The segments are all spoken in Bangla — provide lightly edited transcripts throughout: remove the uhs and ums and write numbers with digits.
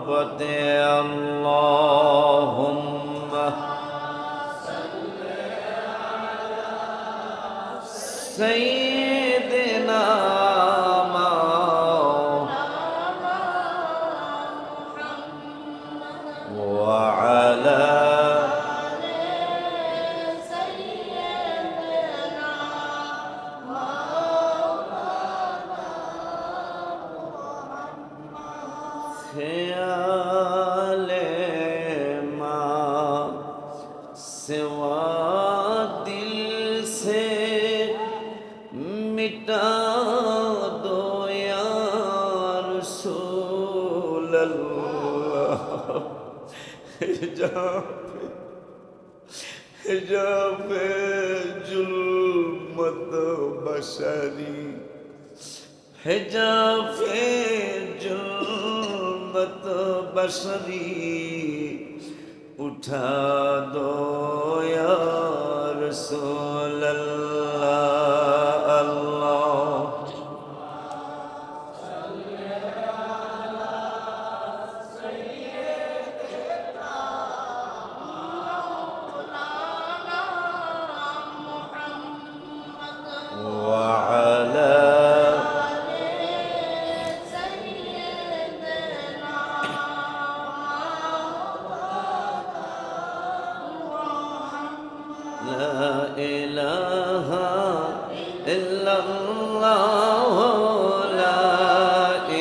मोहब्बते अल्लाहुम्मा सय्यिदना वअला ख्याले मा सिवा दिल से मिटा दो या रसूल अल्लाह हिजाब जुल्मत बशरी हिजाब जुल्मत बशरी उठा दो या रसूल अल्लाह अल्लाह لا إله إلا الله لا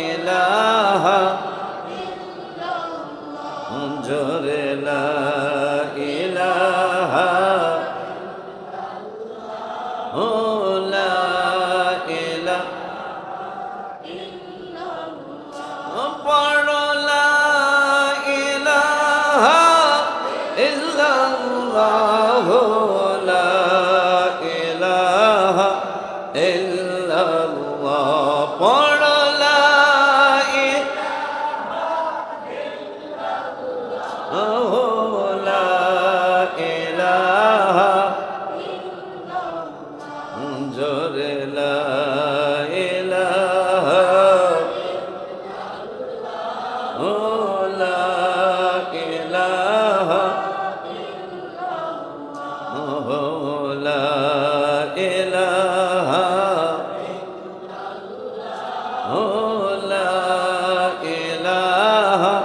إله جر لا إله لا إله পড়ো লা ইলাহা ইল্লাল্লাহ পড়ো লা ইলাহা জোরে লা ইলাহা লা ইলাহা লা ইলাহা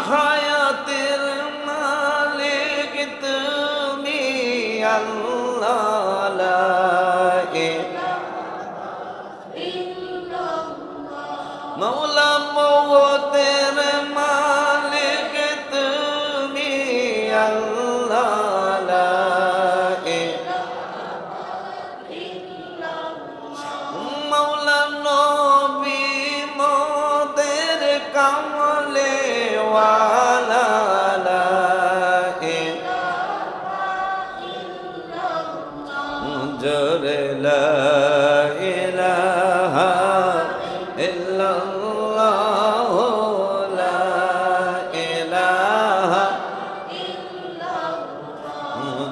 হায়াতের মালিক তুমি আল্লাহ লা মওলা মওতের মালিক তুমি আল্লাহ লা মওলা নবী মোদের কামলে ওয়ালা লা জোরে লা ইলাহা ইল্লাল্লাহ লা ইলাহা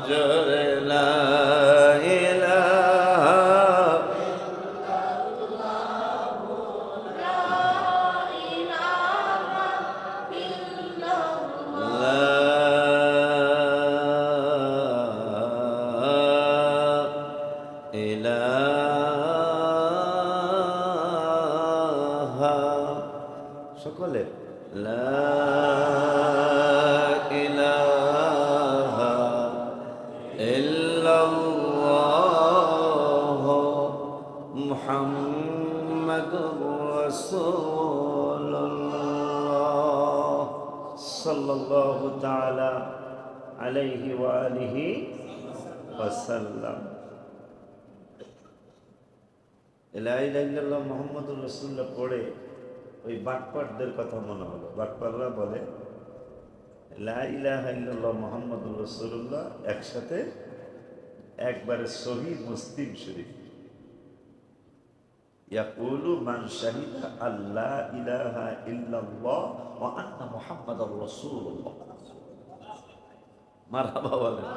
জোরে লা ইলাহা সকলে লা ইলাহা ইল্লাল্লাহ মুহাম্মাদুর রাসূলুল্লাহ সাল্লাল্লাহু তাআলা আলাইহি ওয়া আলিহি ওয়াসাল্লাম। লা ইলাহা ইল্লাল্লাহ মুহাম্মাদুর রাসূলুল্লাহ পড়ে ওই বাটপারদের কথা মনে হলো। বাটপাররা বলে লা ইলাহা ইল্লাল্লাহ মুহাম্মাদুর রাসূলুল্লাহ একসাথে একবারে সহিহ মুসলিম শরীফ ইয়াকুলু মান শাহিদা আল্লা ইলাহা ইল্লাল্লাহ ওয়া আন্না মুহাম্মাদুর রাসূলুল্লাহ। মারহাবা বলেন।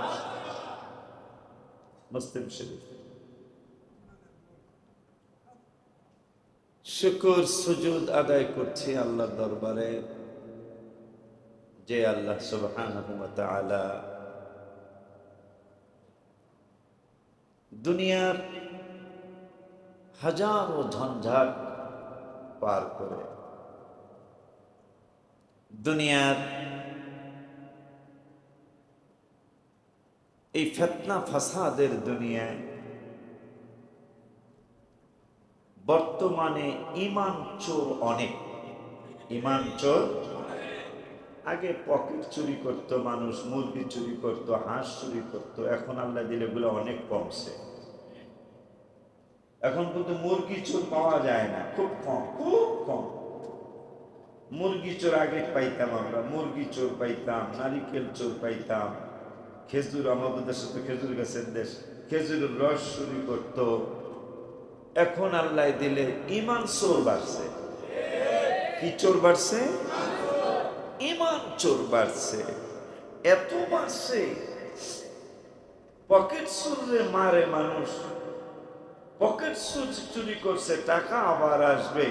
মুসলিম শরীফ শুকর সুজুদ আদায় করছি আল্লাহর দরবারে, যে আল্লাহ সুবহানাহু ওয়া তাআলা দুনিয়ার হাজারো ঝঞ্ঝাট পার করে দুনিয়ার এই ফিতনা ফাসাদের দুনিয়ায় বর্তমানে ঈমান চোর অনেক। ঈমান চোর, আগে পকেট চুরি করত মানুষ, মুরগি চুরি করত, হাঁস চুরি করত, এখন আল্লাহ দিলে এগুলো অনেক কমছে। এখন কিন্তু মুরগি চোর পাওয়া যায় না, খুব কম, খুব কম। মুরগি চোর আগে পাইতাম আমরা, মুরগি চোর পাইতাম, নারিকেল চোর পাইতাম, খেজুর, আমাদের দেশে তো খেজুর গাছের দেশ, খেজুরের রস চুরি করত। এখন আল্লাহ দিলে ঈমান চোর বাড়ছে। কি চোর বাড়ছে? ঈমান চোর বাড়ছে। এত বাড়ছে, পকেট চোরে মারে মানুষ। পকেট চুরি করছে, টাকা আবার আসবে।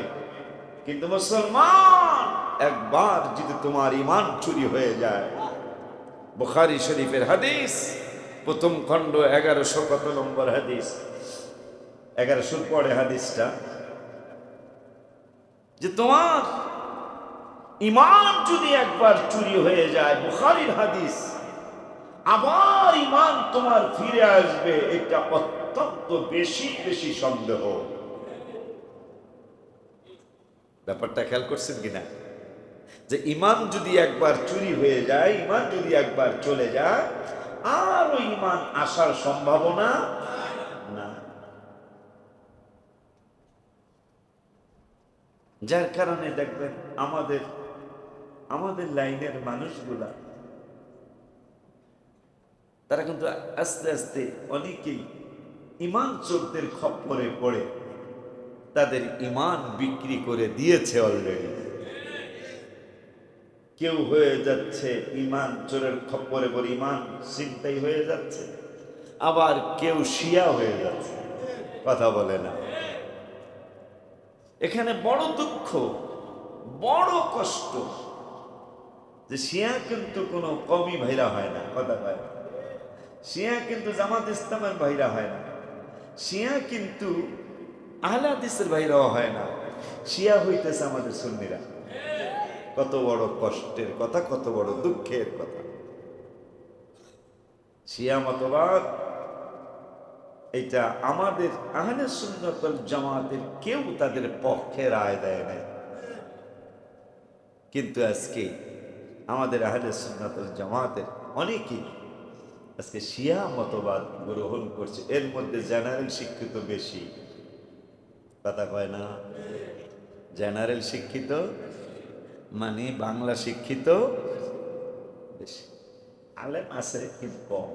কিন্তু মুসলমান, একবার যদি তোমার ঈমান চুরি হয়ে যায়, বুখারী শরীফের হাদিস, প্রথম খণ্ড 1100 কত নম্বর হাদিস, 1100 পরে হাদিসটা, যে তোমার ঈমান যদি একবার চুরি হয়ে যায়, বুখারীর হাদিস, আবার ঈমান তোমার ফিরে আসবে, এটা অত্যন্ত বেশি বেশি সন্দেহ। ব্যাপারটা খেয়াল করছেন কিনা? যে ঈমান যদি একবার চুরি হয়ে যায়, ঈমান যদি একবার চলে যায়, আর ওই ঈমান আসার সম্ভাবনা না। যার কারণে দেখবেন আমাদের লাইনের মানুষগুলা, তারা কিন্তু আস্তে আস্তে অনেকেই ঈমান চোরদের খপ্পরে পড়ে তাদের ঈমান বিক্রি করে দিয়েছে অলরেডি। কেউ হয়ে যাচ্ছে ঈমান চোরের খপ্পরে পড়ে ঈমান ছিনতাই হয়ে যাচ্ছে, আবার কেউ শিয়া হয়ে যাচ্ছে। কথা বলে না। এখানে বড় দুঃখ, বড় কষ্ট, যে শিয়া কিন্তু কোনো কমি ভাইরা হয় না। কথা কয়, শিয়া কিন্তু জামাত ইসলামের ভাইরা হয় না, শিয়া কিন্তু আহলে হাদিসের ভাইরাও হয় না, শিয়া হইতেছে আমাদের সুন্নিরা। কত বড় কষ্টের কথা, কত বড় দুঃখের কথা। শিয়া মতবাদ এটা আমাদের আহলে সুন্নাত ওয়াল জামাতের কেউ তাদের পক্ষে রায় দেয় না। কিন্তু আজকে আমাদের আহলে সুন্নাত ওয়াল জামাতের অনেকেই আজকে শিয়া মতবাদ গ্রহণ করছে। এর মধ্যে জেনারেল শিক্ষিত বেশি। কথা কয় না? জেনারেল শিক্ষিত মানে বাংলা শিক্ষিত বেশি, আলেম আছে কিন্তু কম।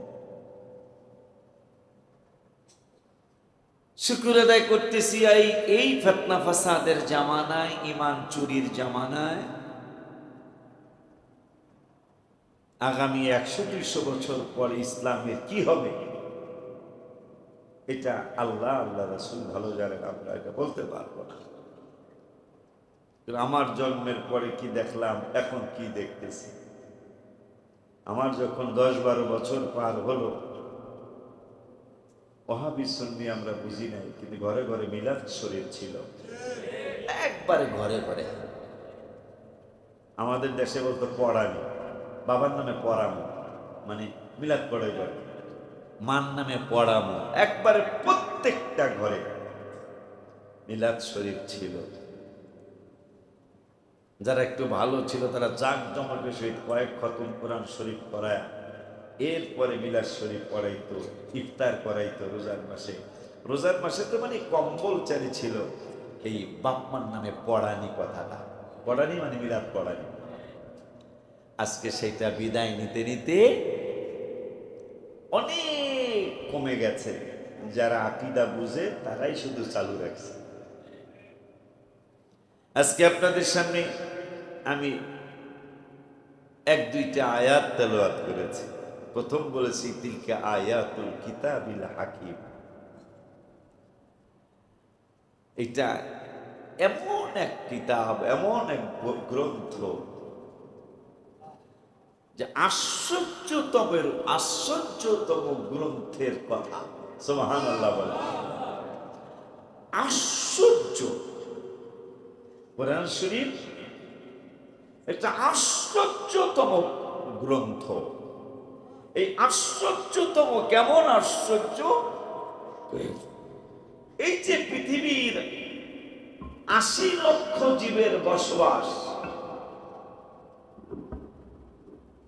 শুকর আদায় করতেছি এই ফিতনা ফাসাদের জামানায়, ঈমান চুরির জামানায়, আগামী 100-200 বছর পরে ইসলামের কি হবে, এটা আল্লাহ রাসূল ভালো জানেন, আমরা এটা বলতে পারবো না। আমার জন্মের পরে কি দেখলাম, এখন কি দেখতেছি, আমার যখন 10-12 বছর পার হলো, ওয়াহাবি সুন্নি আমরা বুঝি নাই, কিন্তু ঘরে ঘরে মিলাদ শরীফ ছিল, একবারে ঘরে ঘরে। আমাদের দেশে বলতো পড়ানি, বাবার নামে পড়ামো, মানে মিলাদ পড়ে ঘরে, মার নামে পড়ামো, একবারে প্রত্যেকটা ঘরে মিলাদ শরীফ ছিল। যারা একটু ভালো ছিল তারা জাঁকজমকের সহিত কয়েক খতম কোরআন শরীফ পড়ায়, এরপরে মিলাদ শরীফ পড়াইতো, ইফতার করাইতো রোজার মাসে। রোজার মাসে তো মানে কম্বল চালি ছিল এই বাপমার নামে পড়ানি কথাটা। পড়ানি মানে মিলাদ পড়ানি। আজকে সেটা বিদায় নিতে নিতে অনেক কমে গেছে। যারা আকীদা বুঝে তারাই শুধু চালু রাখছে। আজকে আপনাদের সামনে আমি 1-2টা আয়াত তেলাওয়াত করেছি। প্রথম বলেছি তিলকা আয়াতুল কিতাবিল হাকিম। এটা এমন এক কিতাব, এমন এক গ্রন্থ যে আশ্চর্যতম গ্রন্থের কথা। সুবহানাল্লাহ বলে। আশ্চর্য কোরআন শরীফ একটা আশ্চর্যতম গ্রন্থ। এই আশ্চর্যতম কেমন আশ্চর্য? এই যে পৃথিবীর ৮০ লক্ষ জীবের বসবাস,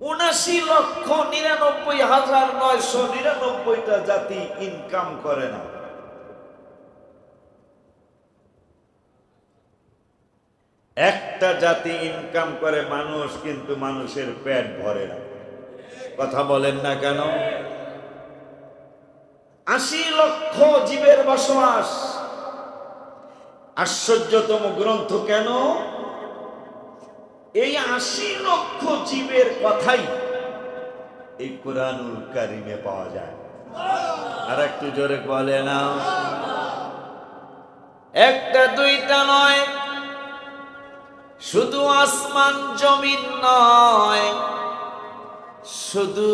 ৭৯,৯৯৯টা জাতি ইনকাম করে না। একটা জাতি ইনকাম করে মানুষ, কিন্তু মানুষের পেট ভরে না। কথা বলেন না কেন? ৮০ লক্ষ জীবের বসবাস, আশ্চর্যতম গ্রন্থ কেন? এই ৮০ লক্ষ জীবের কথাই এই কুরআনুল কারীমে পাওয়া যায়। আর একটু জোরে বলে না। একটা দুইটা নয়, শুধু আসমান জমিন নয়, শুধু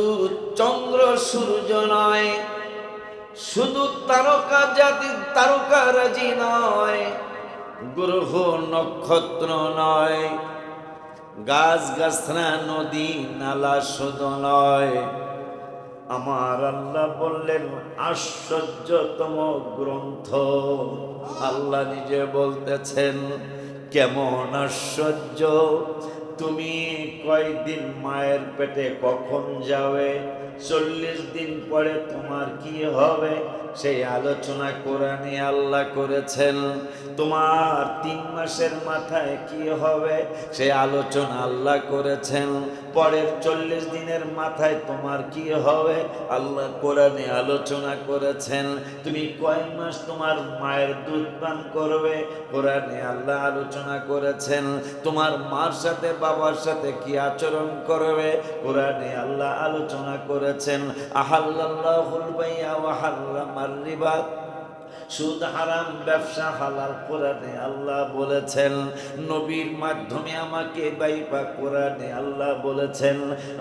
চন্দ্র সূর্য নয়, শুধু তারকা জাতি তারকারাজি নয়, গ্রহ নক্ষত্র নয়, গাছ গাছরা নদী নালা শুধু নয়, আমার আল্লাহ বললেন আশ্চর্যতম গ্রন্থ। আল্লাহ নিজে বলতেছেন কেমন আশ্চর্য, তুমি কয়দিন মায়ের পেটে কখন যাবে, ৪০ দিন পরে তোমার কি হবে, সেই আলোচনা কোরআনে আল্লাহ করেছেন। তোমার ৩ মাসের মাথায় কি হবে, সেই আলোচনা আল্লাহ করেছেন। পরের ৪০ দিনের মাথায় তোমার কি হবে, আল্লাহ কোরআনে আলোচনা করেছেন। তুমি কয় মাস তোমার মায়ের দুধ পান করবে, কোরআনে আল্লাহ আলোচনা করেছেন। তোমার মার সাথে বাবার সাথে কি আচরণ করবে, কোরআনে আল্লাহ আলোচনা করেছেন। আহাল্লাল্লাহুল বাই'a ওয়া হাররামার রিবা, সুদ হারাম, ব্যবসা হালাল, কোরআনে আল্লাহ বলেছেন। নবীর মাধ্যমে আমাকে পাইবা, কোরআনে আল্লাহ বলেছেন।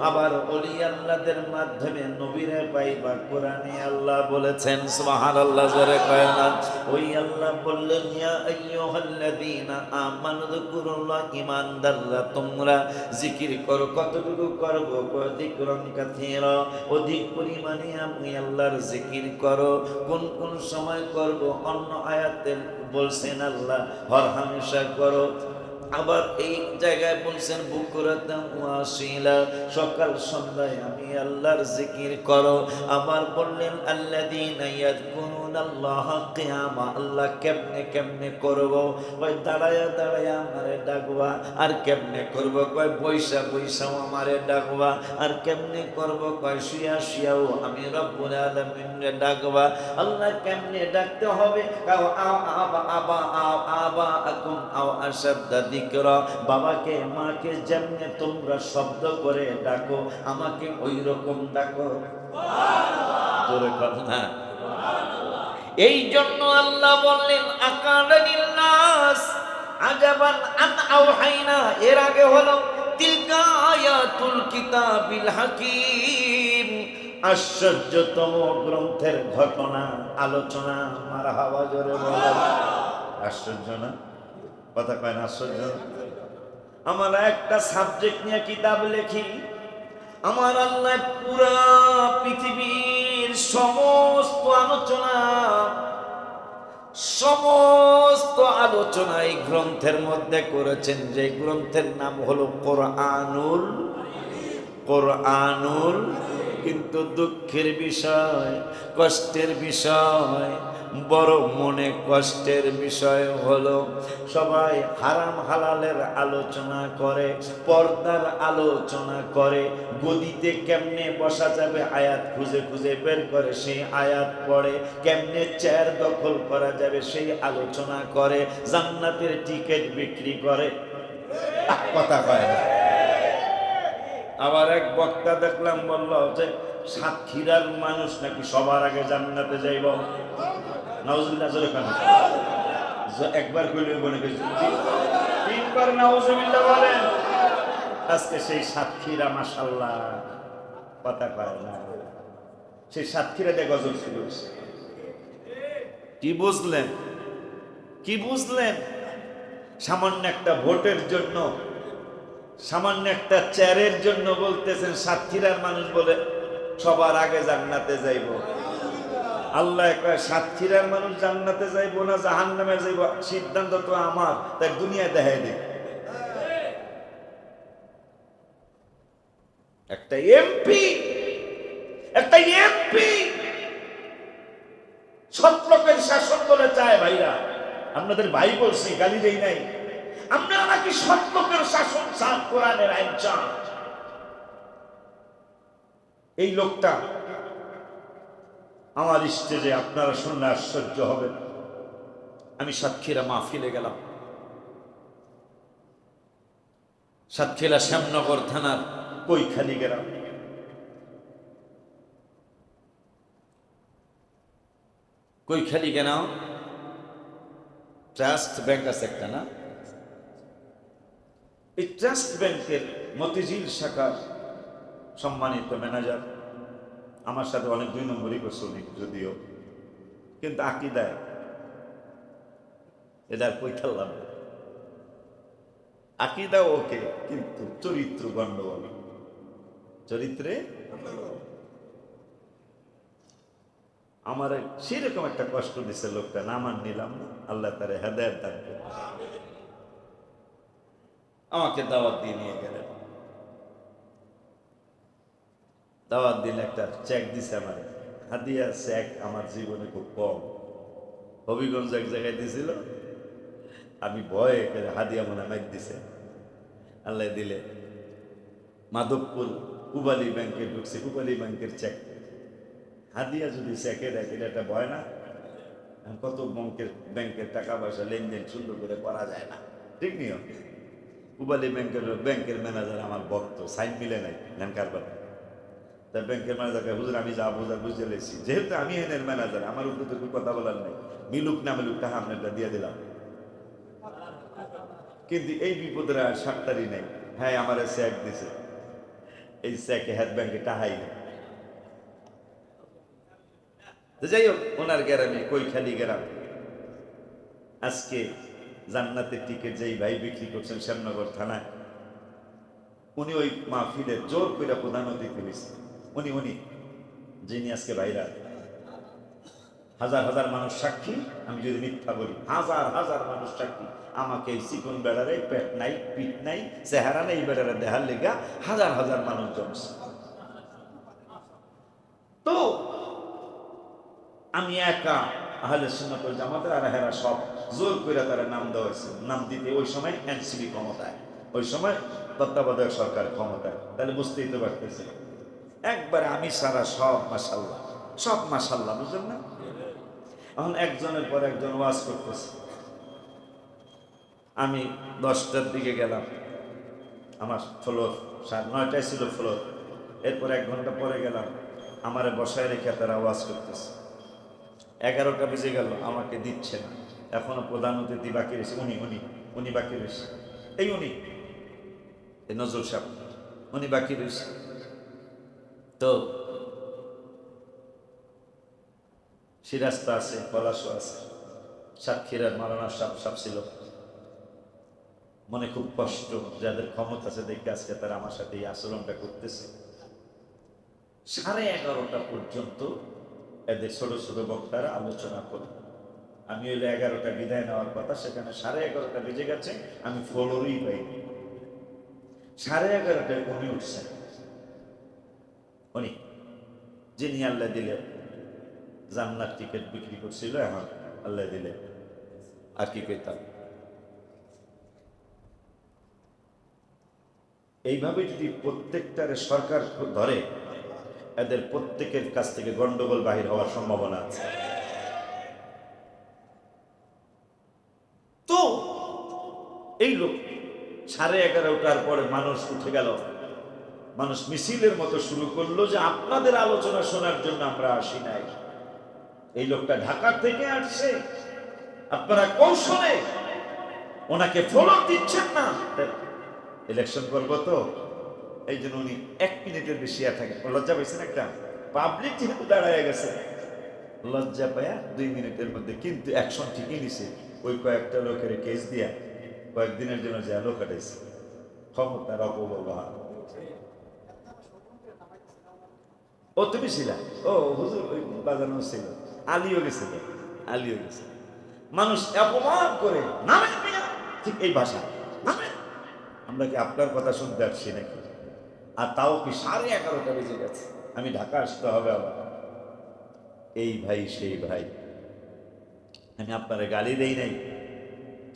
আবার ওলি আল্লাহদের মাধ্যমে নবীরে পাইবা, কোরআনে আল্লাহ বলেছেন। সুবহানাল্লাহ, জোরে কয় না। ওই আল্লাহ বললেন ইয়া আইয়ুহাল্লাযীনা আমানু যিকুরুল্লাহ, ঈমানদাররা তোমরা জিকির করো। কতটুকু করব? যিকরান কাসীরা, অধিক পরিমাণে আমি আল্লাহর জিকির করো। কোন কোন সময় করব? অন্য আয়াতে বলছেন আল্লাহ হর হামেশা করো। আবার এই জায়গায় বলছেন বুকরাতাম ওয়া আসীলা, সকাল সন্ধ্যায় আমি আল্লাহর জিকির করো। আবার বললেন আল্লাযীনা ইয়াযকুরুনাল্লাহা কিয়ামা, আল্লাহ কেমনে কেমনে করব? কয় দাঁড়ায়া দাঁড়ায়া আমারে ডাকবা। আর কেমনে করব? কয় বৈশা বৈশাও আমারে ডাকবা। আর কেমনে করব? কয় শুয়া শুয়াও আমি রব্বুল আলামিনরে ডাকবা। আল্লাহ কেমনে ডাকতে হবে? আবা আকুম আও আশাদ্দা যিকরা, বাবাকে মাকে যেমনে তোমরা শব্দ করে ডাকো, আমাকে ওই রকম ডাকো। জোরে কথা না। এই জন্য আল্লাহ বললেন আকালানিন নাস আজাবান আন আওহাইনা, এর আগে হলো তিলকা আয়াতুল কিতাবিল হাকিম, আশ্চর্যতম গ্রন্থের ঘটনা আলোচনা। মারহাবা, জোরে বলেন। আশ্চর্য না? কথা কয় না আশ্চর্য? আমরা একটা সাবজেক্ট নিয়ে কিতাব লিখি, আমার আল্লাহ পুরা পৃথিবীর সমস্ত আলোচনা এই গ্রন্থের মধ্যে করেছেন, যে গ্রন্থের নাম হলো কোরআনুল। কিন্তু দুঃখের বিষয়, কষ্টের বিষয়, বড় মনে কষ্টের বিষয় হলো সবাই হারাম হালালের আলোচনা করে, পর্দার আলোচনা করে, গদিতে কেমনে বসা যাবে আয়াত খুঁজে খুঁজে বের করে সেই আয়াত পড়ে, কেমনে চেয়ার দখল করা যাবে সেই আলোচনা করে, জান্নাতের টিকিট বিক্রি করে। কথা কয় না। আবার এক বক্তা দেখলাম বলল যে সাতক্ষীরার মানুষ নাকি সবার আগে জান্নাতে যাইব। নাউজুবিল্লাহ, জোরে কান। একবার কইলে মনে করছি তিনবার নাউজুবিল্লাহ বলেন। আজকে সেই সাতক্ষীরা মাশাআল্লাহ কথা পায় না, সেই সাতক্ষীরা দিয়ে গজল শুরু হয়েছে। কি বুঝলেন? কি বুঝলেন? সামান্য একটা ভোটের জন্য, সামান্য একটা চেয়ারের জন্য বলতেছেন সাতক্ষীরার মানুষ বলে সবার আগে জান্নাতে যাইব। আল্লাহ কয় সাতক্ষীরার মানুষ জান্নাতে যাইব না জাহান্নামে যাইব সিদ্ধান্ত তো আমার, তাই দুনিয়ায় দেখাই দিই। একটা এমপি, একটা এমপি সৎ লোকের শাসন বলে চায়। ভাইরা আপনাদের ভাই বলছি, গালি দেই নাই। আপনারা নাকি সৎ লোকের শাসন চান, কোরআনের আইন চান। এই লোকটা আমার স্টেজে আপনারা শুনলে আশ্চর্য হবেন। আমি সাতক্ষীরা মাহফিলে গেলাম, সাতক্ষীরা শ্যামনগর থানার কৈখালি গেলাম। কৈখালি কেন? ট্রাস্ট ব্যাংক আছে একটা না, এই ট্রাস্ট ব্যাংকের মতিঝিল শাখার সম্মানিত ম্যানেজার আমার সাথে অনেক 2 নম্বরই করছে উনি, যদিও কিন্তু আকীদায় এদের কৈখাল্লাম। আকীদা ওকে, কিন্তু চরিত্র গন্ডগোল, চরিত্রে আমার সেরকম একটা কষ্ট দিছে লোকটা, না মান নিলাম না। আল্লাহ তারে হেদায়েত দান করে আমাকে দাওয়াত দিয়ে নিয়ে গেলেন। দাওয়াত দিলে একটা চেক দিছে আমার, হাদিয়া চেক আমার জীবনে খুব কম। হবিগঞ্জ এক জায়গায় দিছিল, আমি ভয়ে করে হাদিয়া মনে মাইক দিছে। আল্লাহ দিলে মাধবপুর পূবালী ব্যাংকে ঢুকছে, পূবালী ব্যাংকের চেক। হাদিয়া যদি চেকে দেয় এটা ভয় না? কত ব্যাংকের টাকা পয়সা লেনদেন সুন্দর করে করা যায় না, ঠিক নিয়ম। পূবালী ব্যাংকের ম্যানেজার আমার ভক্ত, সাইন মিলে নাই ধ্যান কারবার। তার ব্যাংকের ম্যানেজারকে হুজুর আমি যা বোঝার বুঝে লেছি, যেহেতু আমি এনের ম্যানেজার আমার উপরে তো কোনো কথা বলার নাই, মিলুক না মিলুক টাকা আপনারটা দিয়ে দিলাম। কিন্তু এই বিপদের আর সাতটারই নেই। হ্যাঁ আমার চেক দিছে, এই চেকে হেড ব্যাংকে টাকাই নেই। যাই হোক, ওনার গ্রামে কৈখালি গ্রাম, আজকে জান্নাতের টিকিট যেই ভাই বিক্রি করছেন শ্যামনগর থানায়, উনি ওই মাহফিলের জোর করে প্রধান অতিথি হয়েছে। উনি যিনি আজকে ভাইরা হাজার হাজার মানুষ সাক্ষী, আমি যদি মিথ্যা বলি হাজার হাজার মানুষ সাক্ষী, আমাকে এই চিকন বেড়ারে পেট নাই পিঠ নাই চেহারা নেই বেড়ারে দেখার লেগা হাজার হাজার মানুষ জমছে। তো আমি একা আহলে সুন্নাত ওয়াল জামাতের, আর হেরা সব জোর করে তারা নাম দেওয়া হয়েছে। নাম দিতে ওই সময় এনসিপি ক্ষমতায়, ওই সময় তত্ত্বাবধায়ক সরকার ক্ষমতায়, তাহলে বুঝতেই তো পারতেছে। একবারে আমি সারা সব মাশাল্লাহ, সব মাশাল্লাহ, বুঝলেন না? এখন একজনের পর একজন ওয়াজ করতেছে। আমি 10টার দিকে গেলাম, আমার ফ্লোর 9টায় ছিল ফ্লোর। এরপর 1 ঘন্টা পরে গেলাম, আমারে বসায় রেখে তারা ওয়াজ করতেছে। 11টা বেজে গেল, আমাকে দিচ্ছে না। এখনো প্রধান অতিথি বাকি রয়েছে, উনি বাকি রয়েছে। উনি এই নজরুল সাহেব, উনি বাকি রয়েছে। তো সিরাজটা আছে, পলাশও আছে, সাতক্ষীরার মারানা সাপ ছিল। মনে খুব কষ্ট, যাদের ক্ষমতা আছে দেখে আজকে তারা আমার সাথে এই আচরণটা করতেছে। 11:30 পর্যন্ত এদের ছোট ছোট বক্তারা আলোচনা করে। আমি হইলে 11টা বিদায় নেওয়ার কথা, সেখানে 11:30 বেজে গেছে, আমি ফ্লোরই পাইনি। 11:30টায় উনি উঠছেন, উনি যিনি আল্লাহ দিলে জান্নাত টিকিট বিক্রি করছিল, এখন আল্লাহ দিলে আর কি কইতাম। এইভাবে যদি প্রত্যেকটারে সরকার ধরে, এদের প্রত্যেকের কাছ থেকে গন্ডগোল বাহির হওয়ার সম্ভাবনা আছে। তো এই লোক 11:30টার পরে মানুষ উঠে গেল, মানুষ মিছিলের মতো শুরু করলো যে আপনাদের আলোচনা শোনার জন্য আমরা আসি নাই। এই লোকটা ঢাকা থেকে আসছে, আপনারা কৌশলে ওনাকে ফলো দিচ্ছেন না। ইলেকশন করবো তো, এই জন্য উনি 1 মিনিটের বেশি আর থাকে। লজ্জা পাইছেন একটা, পাবলিক যেহেতু দাঁড়ায় গেছে, লজ্জা পায়া 2 মিনিটের মধ্যে কিন্তু অ্যাকশন ঠিকই নিছে। ওই কয়েকটা লোকের কেস দিয়া কয়েকদিনের জন্য যে লোক কাটাইছে। ক্ষমতার অপব্যবহার। ও তুমি ছিলা? ও হুজুর ওই বাজানো ছিল, আলিও গেছিল, আলিও গেছে। মানুষ অপমান করে নামেন মিয়া, ঠিক এই ভাষা, নামেন। আমরা কি আপনার কথা শুনতে আসছি নাকি? আর তাও কি 11:30 বেজে গেছে, আমি ঢাকা আসতে হবে আবার। এই ভাই সেই ভাই, আমি আপনারে গালি দেই নাই,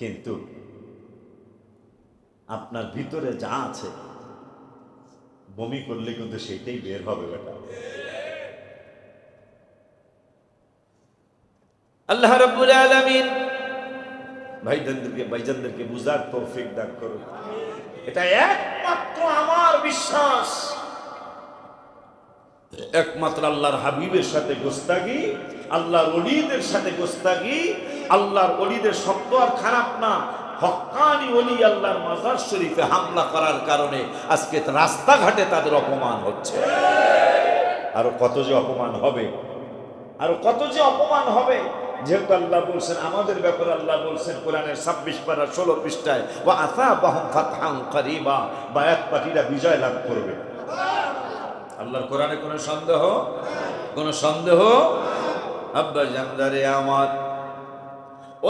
কিন্তু আপনার ভিতরে যা আছে বমি করলে কিন্তু সেইটাই বের হবে বেটা। আল্লাহ রাব্বুল আলামিন ভাইজানদেরকে বুঝার তৌফিক দান করুন। এটা একমাত্র আমার বিশ্বাস, একমাত্র আল্লাহর হাবিবের সাথে গোস্তাগি, আল্লাহর ওলিদের সাথে গোস্তাগি। আল্লাহর ওলিদের শব্দ আর খারাপ না, হক্কানি ওলি আল্লাহর মাজার শরীফে হামলা করার কারণে আজকে রাস্তাঘাটে তাদের অপমান হচ্ছে। আরো কত যে অপমান হবে, আরো কত যে অপমান হবে। যেহেতু আল্লাহ বলছেন আমাদের ব্যাপারে, আল্লাহ বলছেন কোরআনের 26 পারা 16 পৃষ্ঠায়, ওয়া আসাবাহুম ফাতহান করিবা, বায়াত পার্টিরা বিজয় লাভ করবে। আল্লাহর কোরআনে কোনো সন্দেহ, কোনো সন্দেহ? আব্বা জানদারে আমার,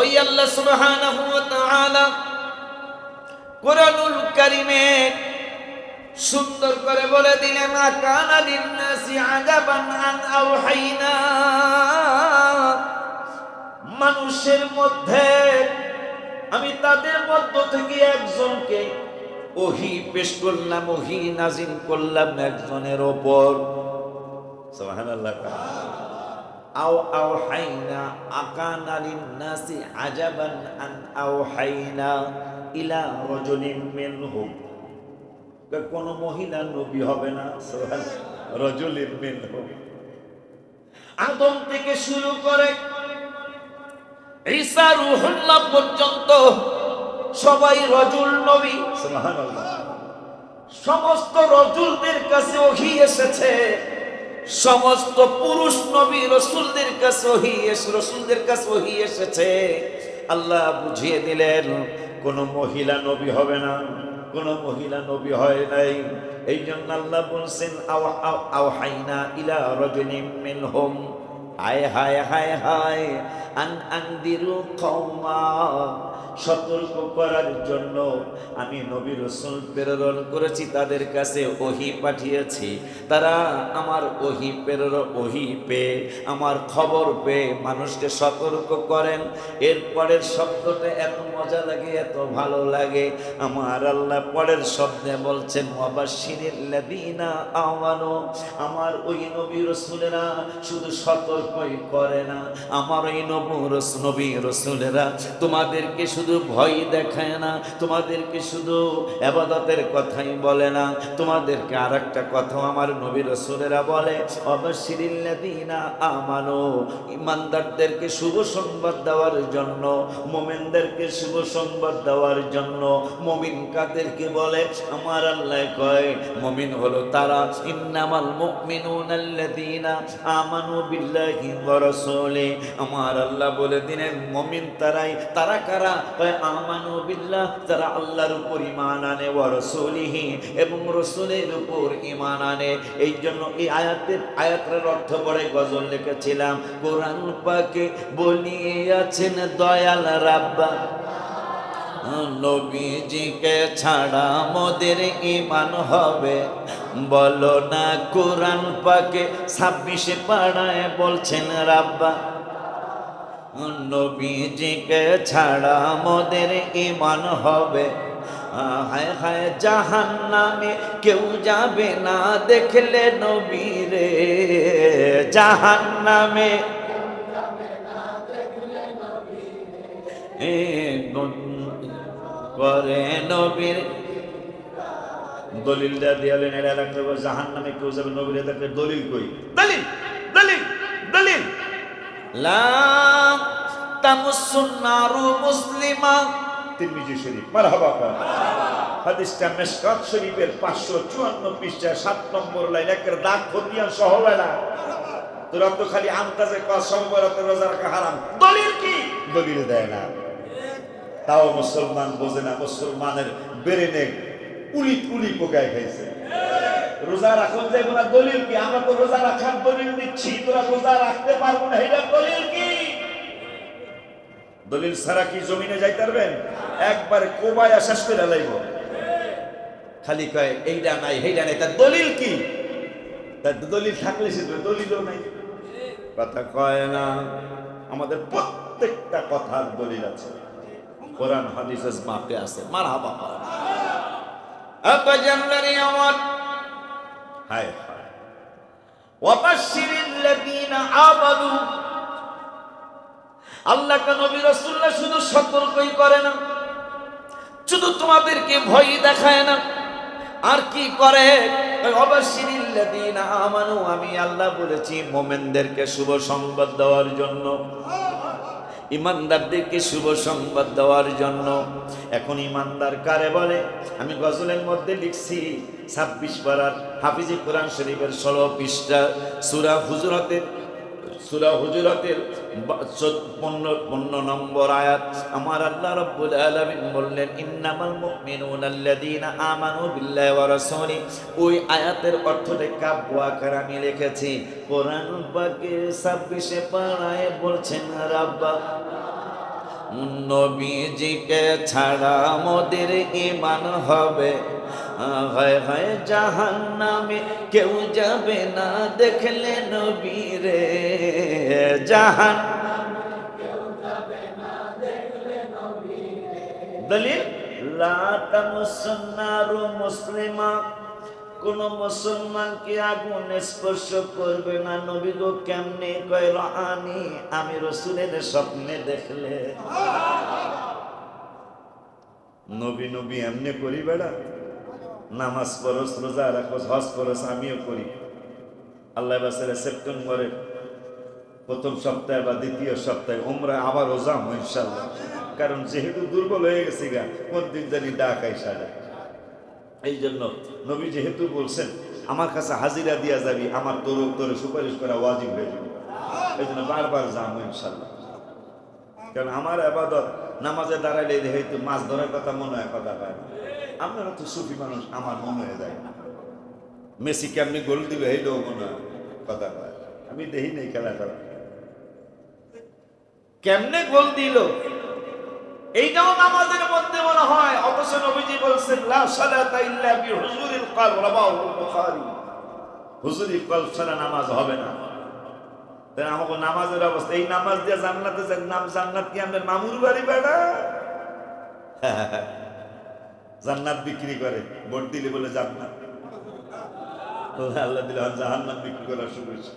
ওই আল্লাহ সুবহানাহু ওয়া তাআলা কোরআনুল কারীমে সুন্দর করে বলে দিলেন, আকানা লিন্নাসি আজাবান আন আওহাইনা, মানুষের মধ্যে আমি তাদের মধ্য থেকে একজনকে ওহী পেশ করলাম, ওহী নাজিল করলাম একজনের ওপর। সুবহানাল্লাহ। আওহাইনা আকানা লিন্নাসি আজাবান আন আওহাইনা ইলা রাজুলিন মিনহুম, কোন মহিলা নবী হবে না। রাজুলিন মিনহুম, আদম থেকে শুরু করে ঈসা রূহুল্লাহ পর্যন্ত সবাই রাজুল নবী। সুবহানাল্লাহ। সমস্ত রাজুলদের কাছে ওহী এসেছে, সমস্ত পুরুষ নবী রাসূলদের কাছে ওহী এসেছে। আল্লাহ বুঝিয়ে দিলেন কোন মহিলা নবী হবে না, কোন মহিলা নবী হয় নাই। এই জন্য আল্লাহ বলছেন আওহাইনা ইলা রাজুলিন মিনহুম, হায় হায় হায় হায়, আনদিরু কওমা, সতর্ক করার জন্য আমি নবী রাসূল প্রেরণ করেছি, তাদের কাছে ওহী পাঠিয়েছি। তারা আমার ওহী পেয়ে, আমার খবর পেয়ে মানুষকে সতর্ক করেন। এরপরের শব্দটা এত মজা লাগে, এত ভালো লাগে। আমার আল্লাহ পরের শব্দে বলছেন, ওয়াবাশশিরিল্লাযীনা আমানু, আমার ওই নবী রাসূলেরা শুধু সতর্কই করে না, আমার ওই নবী রাসূলেরা তোমাদেরকে শুধু ভয় দেখায় না, তোমাদেরকে শুধু ইবাদতের কথাই বলে না, তোমাদেরকে আরেকটা কথা আমার নবী রাসূলেরা বলে, ওয়াবাশশিরিল্লাযীনা আমানু, ইমানদারদেরকে শুভ সংবাদ দেওয়ার জন্য, মুমিনদেরকে শুভ সংবাদ দেওয়ার জন্য। মুমিন কাদেরকে বলে? আমার আল্লাহ কয় মুমিন হলো তারা, ইন্নামাল মুমিনুনাল্লাযীনা আমানু বিল্লাহি ওয়া রাসূলি। আমার আল্লাহ বলে দিলেন মুমিন তারাই। তারা কারা? কয় আমানু বিল্লাহ, তারা আল্লাহর উপর ঈমান আনে, ওয়া রাসূলিহি, এবং রাসূলের উপর ঈমান আনে। এই জন্য এই আয়াতের অর্থ পড়ে গজল লিখেছিলাম। কোরআন পাকে বলিয়াছেন দয়াল রাব্বা, নবীজিকে ছাড়া মোদের ঈমান হবে। বলো না কোরআন পাকে 26 পাড়ায় বলছেন রাব্বা, নবীজিকে ছাড়া মোদের ঈমান হবে। হায় হায় জাহান্নামে কেউ যাবে না দেখলে নবীরে, জাহান্নামে করে নবীর দলিলটা দিয়ালেন। এরা লাগবে জাহান্নামে কেউ যাবে নবীরে দেখলে, দলিল কই? দলিল দলিল দলিল লা তামুসুন নারু মুসলিমা। তিরমিজি শরীফ, মারহাবা খান। হাদিসটা মিশকাত শরীফের 554 পৃষ্ঠা 7 নম্বর লাইন, একের দাগ খতিয়ান সহ বেলা। তোরা তো খালি আন্দাজে কস সম্বরতে রোজা রাখা হারাম, দলিল কি? দলিল দেয় না। তাও মুসলমান বোঝে না, মুসলমানের ব্রেনে কুলি কুলি পোকায় খাইছে। রোজা রাখুন যাইব না, দলিল কি? আমরা তো রোজা রাখার দলিল দিচ্ছি, তোরা রোজা রাখতে পারবো না, এটা দলিল কি? দলিল ছাড়া কি জমিনে যাইতে পারবেন? একবার কোবায় শেষ করে লাইব। খালি কয় এইটা নাই সেইটা নাই, তার দলিল কি? তার দলিল থাকলে সে দলিলও নাই, কথা কয় না। আমাদের প্রত্যেকটা কথার দলিল আছে, কোরআন হাদিস মাপে আছে। মারহাবা। আব্বা জানলানি আমার হায় হায়। ওয়াবাশশিরিল লাযীনা আমানু। আল্লাহ কে নবী রাসূলুল্লাহ শুধু সতর্কই করে না, শুধু তোমাদেরকে ভয় দেখায় না, আর কি করে? ওয়াবাশশিরিল লাযীনা আমানু, আমি আল্লাহ বলেছি মুমিনদেরকে শুভ সংবাদ দেওয়ার জন্য, ইমানদারদেরকে শুভ সংবাদ দেওয়ার জন্য। এখন ইমানদার কারে বলে? আমি গজলের মধ্যে লিখছি 26 পারার হাফিজি কোরআন শরীফের 16 পৃষ্ঠা সূরা হুজুরাতের 15 নম্বর আয়াত। আমার আল্লাহ রাব্বুল আলামিন বললেন ইন্নামাল মুমিনুনা আল্লাযীনা আমানু বিল্লাহি ওয়া রাসূলিহি। ওই আয়াতের অর্থটা কাব্য আকারে আমি লিখেছি। কোরআন পাকের 26 পারায় বলছেন রাব্বা নবীজিকে ছাড়া মোদের ঈমান হবে, হায় হায় জাহান্নামে কেউ যাবে না দেখলে নবীরে, জাহান্নামে কেউ যাবে না দেখলে নবীরে। দলিল লা তামুসুন নারু মুসলিমা, কোন মুসলমানকে আগুন স্পর্শ করবে না। নবী গো কেমনে? কয় রাআনি, আমি রাসূলের স্বপ্নে দেখলে। নবী নবী এমনি করি বেড়া, নামাজ পড়স, রোজা রাখস, হজ করস, আমিও করি। আল্লাহ বাসারে সেপ্টেম্বরে প্রথম সপ্তাহে বা দ্বিতীয় সপ্তাহে উমরা আবারও যাবো ইনশাল্লাহ। কারণ যেহেতু দুর্বল হয়ে গেছি গা, কোন দিন জানি ডাক আইসা যায়। এই জন্য নবী যেহেতু বলছেন আমার কাছে হাজিরা দিয়া যাবি, আমার তোরে সুপারিশ করা ওয়াজিব হয়ে যাবে। এই জন্য বারবার যাবো ইনশাল্লাহ। কারণ আমার আবাদত নামাজে দাঁড়াইলে যেহেতু মাছ ধরার কথা মনে হয়, কথা পায় না। আপনারা তো সুফি মানুষ, আমার মনে হয়ে যায় মেসি কেমনি গোল দিবে এইটাও মনে হয়, কথা পায়। আমি দেখি নেই খেলা করা, কেমনে গোল দিল এইটাও নামাজের মধ্যে মনে হয়। অথচ নবীজি বলছেন লা সালাতা ইল্লা বিহুজুরিল কলব, রাওয়াহুল বুখারী। হুজুরিল কলব ছাড়া নামাজ হবে না। তাই আমাকে নামাজের অবস্থা, এই নামাজ দিয়ে জান্নাতে নাম, জান্নাত কি আমাদের মামুর বাড়ি বেড়া? জান্নাত বিক্রি করে, ভোট দিলে বলে জান্নাত, আল্লাহ দিলে জাহান্নাত বিক্রি করা শুরু হয়েছে।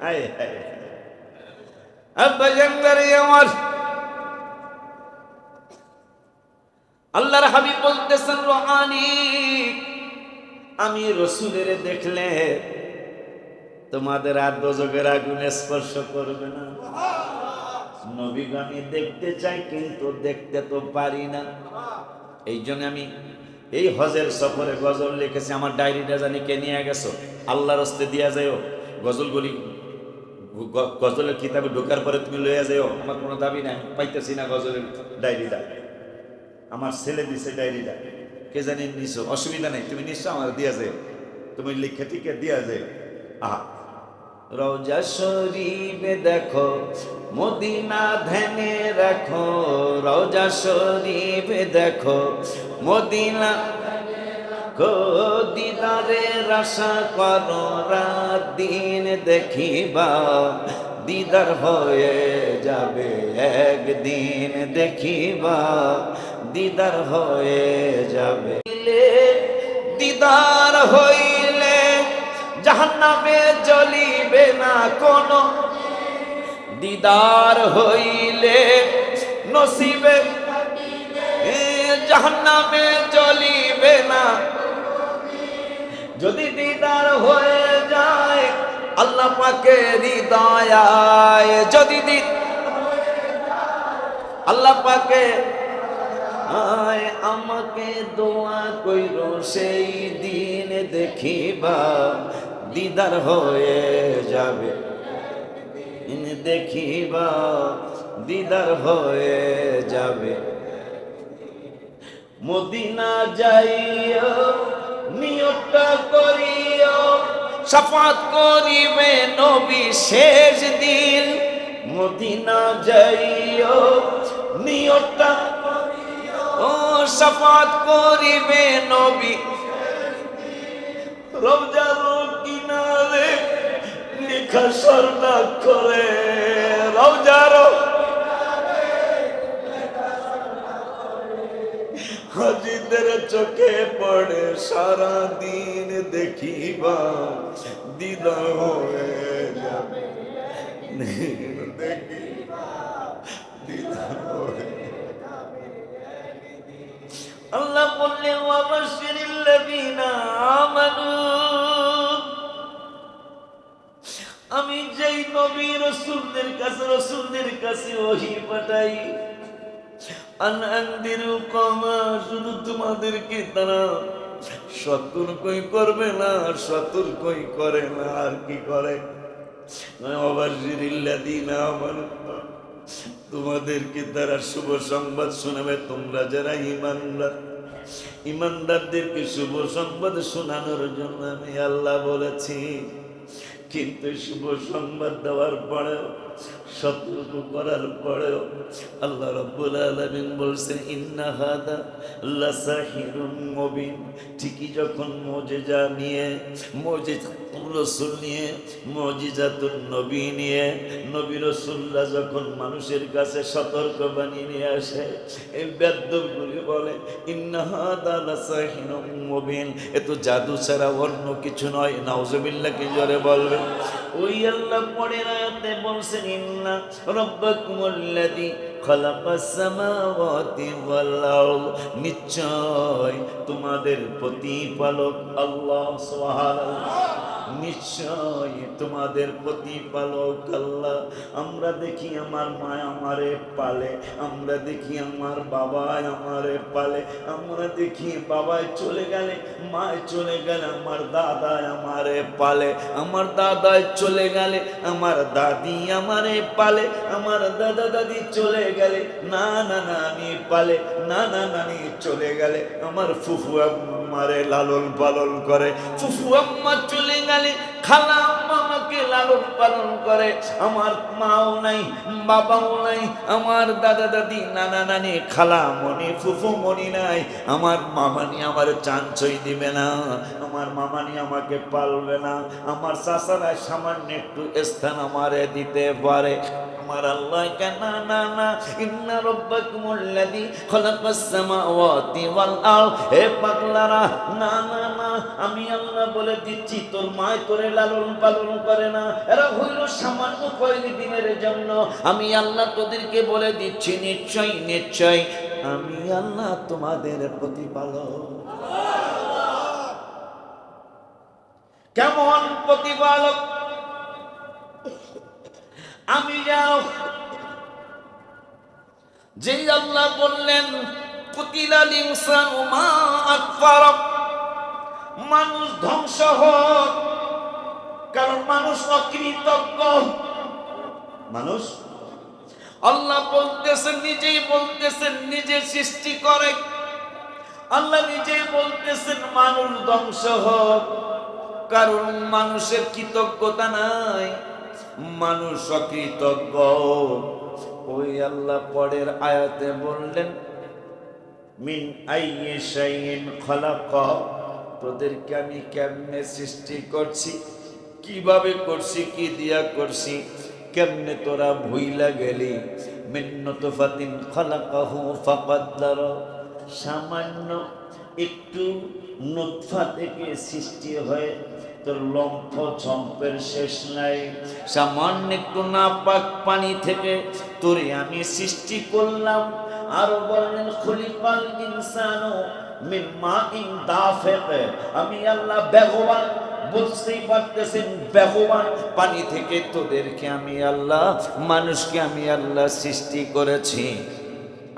হায় হায়। আব্বা জানলানি আমার আল্লাহর হাবিব বলতেছেন রাআনি, আমি রাসূলের দেখলে তোমাদের আর দোজখের আগুন স্পর্শ করবে না। নবীকে আমি দেখতে চাই কিন্তু দেখতে তো পারি না। এই জন্য আমি এই হজের সফরে গজল লিখেছি। আমার ডায়েরিটা জানি কে নিয়ে গেছো, আল্লাহর হস্তে দিয়া যাও। গজলগুলি গজলের কিতাবে ঢোকার পরে তুমি লইয়া যাও, আমার কোনো দাবি নাই। পাইতেছি না গজলের ডায়েরিটা আমার ছেলে দিছে, ডায়েরিটা কে জানি নিছো, অসুবিধা নেই, তুমি নিশ্চয় আমার দিয়া যাও। তুমি লিখে টিকে দিয়া যায়। আহা, রওজা শরীফে দেখো, মদিনা ধ্যানে রাখো। রওজা শরীফে দেখো, মদিনা রাখো। দিদারের আশা করো, রাত দিন দেখিবা। দিদার হয়ে যাবে একদিন দেখিবা, দিদার হয়ে যাবে। দিদার হইলে জাহান্নামে জ্বলিবে না কোনো, দিদার হইলে নসিবে জাহান্নামে জ্বলিবে না। যদি দিদার হয়ে যায় আল্লাহ পাকের হৃদয়ায়, যদি আল্লাহ পাকে আয় আমাকে দোয়া কইরো সেই দিন দেখিবা দিদার হয়ে যাবে, দেখিবা দিদার হয়ে যাবে। মদিনা যাইও নিয়তটা করিও শাফাত করিবে নবী শেষ দিন। মদিনা যাইও নিয়তটা ও শাফাত করিবে নবী রওজার কিনারে লেখা স্বর্ণাক্ষরে রওজার হাজিদের চোখে পড়ে সারা দিন দেখিবা দিদার হয়ে যাবে, দেখিবা দিদার হয়ে। আল্লাহ বললেন ওয়াবাশশিরিল্লাযীনা আমানু, আমি যেই নবী রাসূলদের কাছে ওহী পাঠাই, আনআনদিরু কওমা, শুধু তোমাদেরকে তারা সতর্কই করবে না, সতর্কই করে না, আর কি করে? ওয়াবাশশিরিল্লাযীনা আমানু, তোমাদেরকে তারা শুভ সংবাদ শোনাবে। তোমরা যারা ঈমানদার, ঈমানদারদেরকে শুভ সংবাদ শোনানোর জন্য আমি আল্লাহ বলেছি। কিন্তু শুভ সংবাদ দেওয়ার পরেও, সতর্ক করার পরেও আল্লাহ রাব্বুল আলামিন বলছেন ইন্না হাদা লাসাহিরুম মুবিন। ঠিকই যখন মুজিজা নিয়ে, মুজিজাতুর রাসূল নিয়ে, মুজিজাতুন নবী নিয়ে নবী রাসূলরা যখন মানুষের কাছে সতর্ক বাণী নিয়ে আসে, এই বেদ্যপগুলি বলে ইন্না হাদা লাসাহিরুম মুবিন, এ তো জাদু ছাড়া অন্য কিছু নয়। নাউজুবিল্লাহ কি জোরে বলবেন। ওই আল্লাহ পরের আয়াতে বলছেন ইন্না রাব্বাকুমুল্লাযী খালাকাস সামাওয়াতি ওয়াল আরদ, নিশ্চয় তোমাদের প্রতিপালক আল্লাহ, সুবহানাল্লাহ, নিশ্চয় তোমাদের প্রতিপালক আল্লাহ। আমরা দেখি আমার মা আমারে পালে, আমরা দেখি আমার বাবা আমারে পালে, আমরা দেখি বাবায় চলে গেলে, মায় চলে গেলে আমার দাদা আমারে পালে, আমার দাদায় চলে গেলে আমার দাদি আমারে পালে, আমার দাদা দাদি চলে গেলে নানা নানি পালে, নানা নানি চলে গেলে আমার ফুফু আমারে লালন পালন করে, ফুফু আম্মা চলে গেলে খালা আম্মা আমাকে লালন পালন করে। আমার মাও নাই, বাবাও নাই, আমার দাদা দাদি নানা নানি খালা মনি ফুফু মনি নাই, আমার মামানি আমার চাঞ্চই দিবে না, আমার মামানি আমাকে পালবে না, আমার চাচারা সামান্য একটু স্থান আমারে দিতে পারে। আমার আল্লাহ কেন না না ইন্না রাব্বাকুমুল্লাযী খালাকাস সামাওয়াতি ওয়াল আরদ, হে পাগলারা, না না না, আমি আল্লাহ বলে দিচ্ছি তোর মা তোরে লালন পালন করে না, এরা হইল সামান্য কয়েকদিনের জন্য। আমি আল্লাহ তোদেরকে বলে দিচ্ছি নিশ্চয় নিশ্চয় আমি আল্লাহ তোমাদের প্রতিপালক। কেমন প্রতিপালক? আমি যাও যেই আল্লাহ বললেন কুতিলাল ইনসানু মা আকফার, মানুষ ধ্বংস হোক, কারণ মানুষ অকৃতজ্ঞ মানুষ। আল্লাহ বলতেছেন, নিজেই বলতেছেন, নিজে সৃষ্টি করে আল্লাহ নিজেই বলতেছেন মানুষ ধ্বংস হোক, কারণ মানুষের কৃতজ্ঞতা নাই, মানুষ অকৃতজ্ঞ। ওই আল্লাহ পরের আয়াতে বললেন মিন আইয়ি শাইইন খালাকা, তোদেরকে আমি কেমনে সৃষ্টি করছি, কিভাবে করছি, কি দিয়া করছি, কেমনে তোরা ভুইলা গেলি। মিন নুতফাতিন খালাকাহু ফাকাদ্দার, সামান্য একটু নুতফা থেকে সৃষ্টি হয়ে তোর লম্ফ ঝম্পের শেষ নাই। সামান্য একটু নাপাক পানি থেকে তোরে আমি সৃষ্টি করলাম। আর বললেন খুলিকাল ইনসানু মিন মাইন দাফিক, আমি আল্লাহ বেগবান, বুঝতেই পারতেছেন বেগবান পানি থেকে তোদেরকে আমি আল্লাহ, মানুষকে আমি আল্লাহ সৃষ্টি করেছি।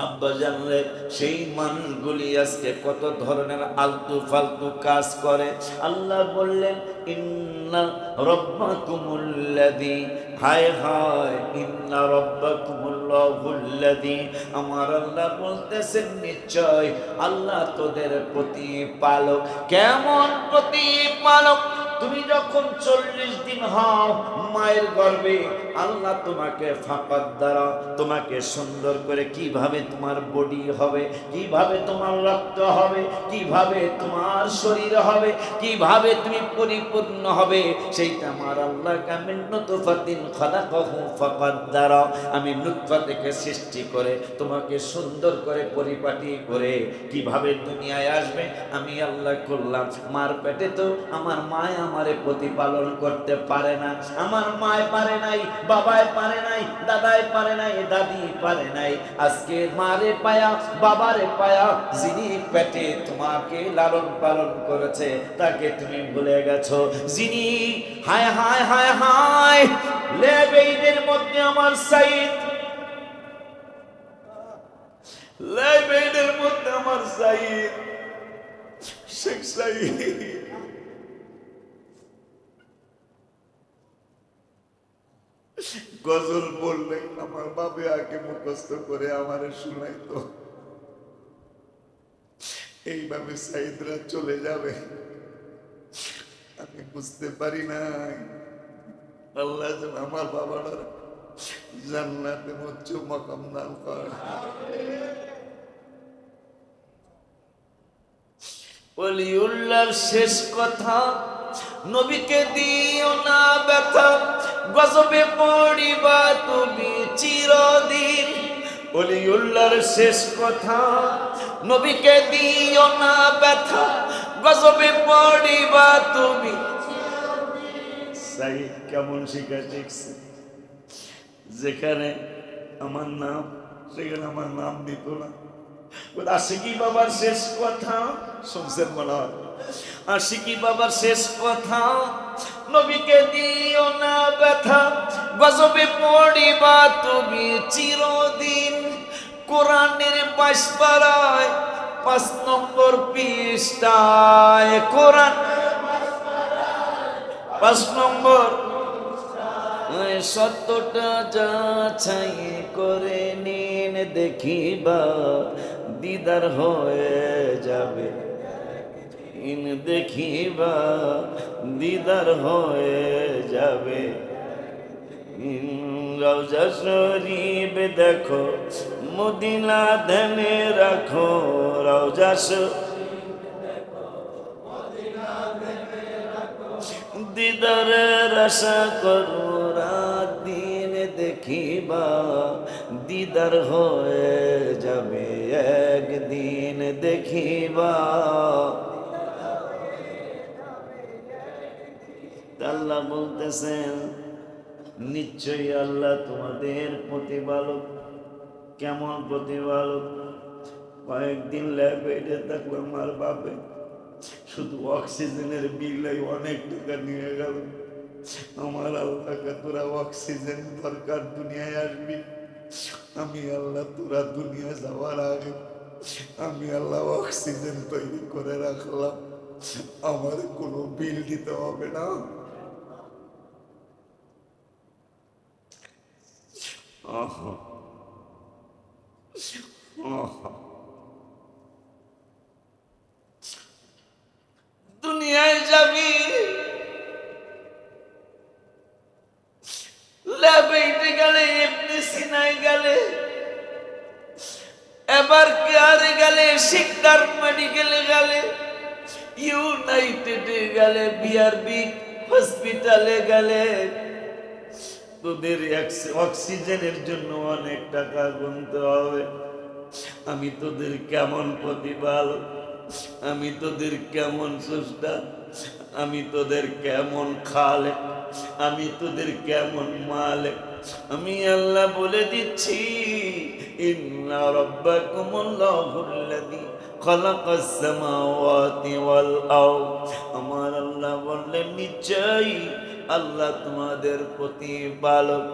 আব্বা জানলে সেই মানুষগুলি আজকে কত ধরনের আলতু ফালতু কাজ করে। আল্লাহ বললেন ইন্না রব্বাকুমুল্লাযী, হায় হায়, ইন্না রব্বাকুমুল্লাহুল্লাযী, আমার আল্লাহ বলতেছেন নিশ্চয় আল্লাহ তোদের প্রতিপালক। কেমন প্রতিপালক? তুমি যখন 40 দিন হও মায়ের গর্ভে, আল্লাহ তোমাকে ফাঁকাত দ্বারা তোমাকে সুন্দর করে কিভাবে তোমার বডি হবে, কিভাবে তোমার রক্ত হবে, কিভাবে তোমার শরীর হবে, কিভাবে তুমি পরিপূর্ণ হবে, সেইটা আমার আল্লাহ কামিন নুতফাতিন খালাকাহু ফাকাদ্দারা, আমি নুতফা থেকে সৃষ্টি করে তোমাকে সুন্দর করে পরিপাটি করে কিভাবে দুনিয়ায় আসবে আমি আল্লাহ করলাম। মার পেটে তো আমার মায় আমারে প্রতিপালন করতে পারে না, আমার মায় পারে নাই, বাবায় পারে নাই, দাদায় পারে নাই, দাদি পারে নাই। আজকে মারে পায়া, বাবারে পায়া, যিনি পেটে তোমাকে লালন পালন করেছে তাকে তুমি ভুলে গেছো। যিনি হায় হায় হায় হায় লেবেইদের মধ্যে আমার সাইদ, লেবেইদের মধ্যে আমার সাইদ, শেখ সাইদ গজল বললে আমার বাবা আগে মুখস্থ করে আমারে শুনাইতো। এইভাবে সাইদরা চলে যাবে আমি বুঝতে পারি নাই। আল্লাহ যেন আমার বাবার জান্নাতে উচ্চ মাকাম দান করে। ওলিউল্লাহর শেষ কথা, নবীকে দিও না ব্যথা, গজবে পড়িবা তুমি চিরদিন। ওলিউল্লাহর শেষ কথা, নবীকে দিও না ব্যথা, গজবে পড়িবা তুমি। সাইদ কেমন শিখা শিখছে, যেখানে আমার নাম সেখানে আমার নাম দিত না। আশিকি বাবার শেষ কথা শুনছেন মনে হয়? আশিকি বাবার শেষ কথা, নবীকে দিও না ব্যথা, গজবে পড়িবা তুমি চিরদিন। কোরআনের 22 পারায় 5 নম্বর পৃষ্ঠায়, কোরআন 5 নম্বর, সত্যটা যাচাই করে নিন দেখিবা দিদার হয়ে যাবে, ইন দেখিবা দিদার হয়ে যাবে। রওজা শরীফ দেখো, মদিনা ধ্যানে রাখো, রওজা দিদারের আশা করো, রাত দিন দেখিবা দিদার হয়ে যাবে, একদিন দেখিবা। আল্লাহ বলতেছেন নিশ্চয়ই আল্লাহ তোমাদের প্রতিপালক। কেমন প্রতিপালক? কয়েকদিন ল্যাবে থাকলাম আমার বাপে শুধু অক্সিজেনের বিলে অনেক টাকা নিয়ে গেল। আমার আল্লাহকে তোরা অক্সিজেন দরকার, দুনিয়ায় আসবি, আমি আল্লাহ তোরা দুনিয়া যাওয়ার আগে আমি আল্লাহ অক্সিজেন তৈরি করে রাখলাম, আমার কোনো বিল দিতে হবে না। দুনিয়ায় যাবি, ল্যাবে গেলে, এমনি সিনাই গেলে, এবার কেয়ারে গেলে, শিকদার মেডিকেলে গেলে, ইউনাইটেডে গেলে, বিআরবি হসপিটালে গেলে, তোদের অক্সিজেনের জন্য অনেক টাকা গুনতে হবে। আমি তোদের কেমন প্রতিপালক, আমি তোদের কেমন স্রষ্টা, আমি তোদের কেমন খালেক, আমি তোদের কেমন মালিক, আমি আল্লাহ বলে দিচ্ছি। ইন্না রাব্বাকুমুল্লাহুল্লাযী খালাকাস সামাওয়াতি ওয়াল আরদ, আমার আল্লাহ বললেন নিশ্চয়ই আল্লাহ তোমাদের প্রতিপালক।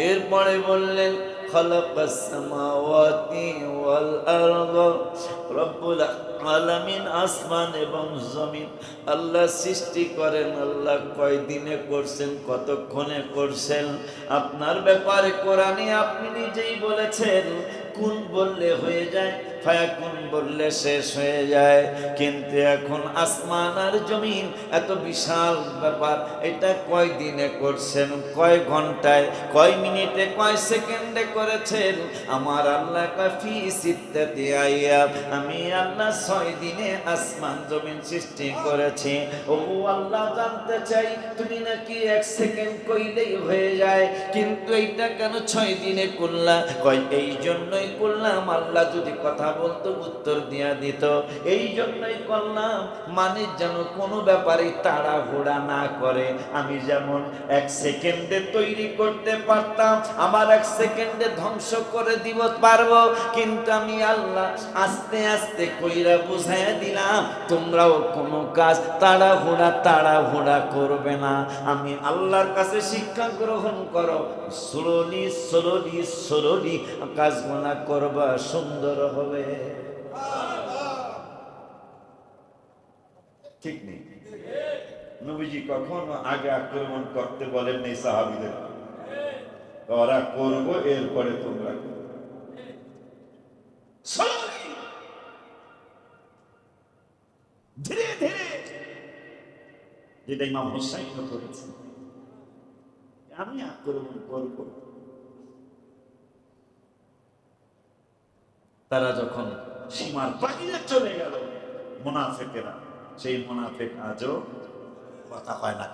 এরপরে বললেন খালাকাস সামাওয়াতি ওয়াল আরদ, রব্বুল আলামিন আসমান এবং জমিন আল্লাহ সৃষ্টি করেন। আল্লাহ কয় দিনে করছেন, কতক্ষণে করছেন? আপনার ব্যাপারে কোরআনে আপনি নিজেই বলেছেন, কুন বললে হয়ে যায়, ফায়াকুন বললে শেষ হয়ে যায়। কিন্তু এখন আসমান আর জমিন এত বিশাল ব্যাপার, এটা কয় দিনে করছেন, কয় ঘন্টায়, কয় মিনিটে, কয় সেকেন্ডে করেছেন? আমার আল্লাহ কাফি সিত্তাতি আইয়াম, আমি আল্লাহ 6 দিনে আসমান জমিন সৃষ্টি করেছি। ও আল্লাহ জানতে চাই, তুমি নাকি 1 সেকেন্ড কইলেই হয়ে যায়, কিন্তু এইটা কেন 6 দিনে করলা? কয় এই জন্যই করলাম, আল্লাহ যদি কথা বলতো উত্তর দিয়া দিত, এই জন্যই করলাম, মানে যেন কোনো ব্যাপারে তাড়াহুড়া না করে। আমি যেমন 1 সেকেন্ডে তৈরি করতে পারতাম, আমার 1 সেকেন্ডে ধ্বংস করে দিব পারবো, কিন্তু আমি আল্লাহ আস্তে আস্তে কইরা বুঝাইয়া দিলাম, তোমরাও কোনো কাজ তাড়াহুড়া করবে না। আমি আল্লাহর কাছে শিক্ষা গ্রহণ করো, স্লোলি স্লোলি স্লোলি কাজগুলা করবা, সুন্দর হবে। ঠিক নেই? নবীজি কখনো আগে আক্রমণ করতে বলেন নেই সাহাবীদের, ওরা করবো এরপরে তোমরা করো। ধীরে ধীরে, যেটা ইমাম হোসাইন করেছে, আমি আক্রমণ করব। তারা যখন সীমার বাইরে চলে গেল মুনাফিকেরা, সেই মুনাফিক আজও কথা হয় না।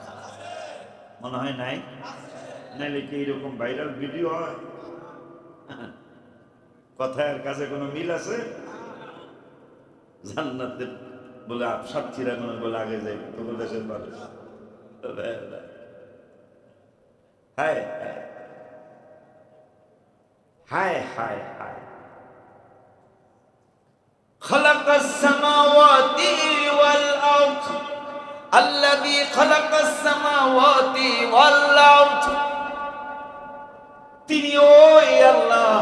মনে হয় নাই? নাইলে কি এরকম ভাইরাল ভিডিও হয়? কথার কাছে কোনো মিল আছে? জান্নাতে বলে সাতক্ষীরা মনে বলে আগে যাই তোর দেশের মানুষ। হায় হায় হায় হায়, খালাকাস সামাওয়াতি ওয়াল আরদ, আল্লাযী খালাকাস সামাওয়াতি ওয়াল আরদ, তিনি ওই আল্লাহ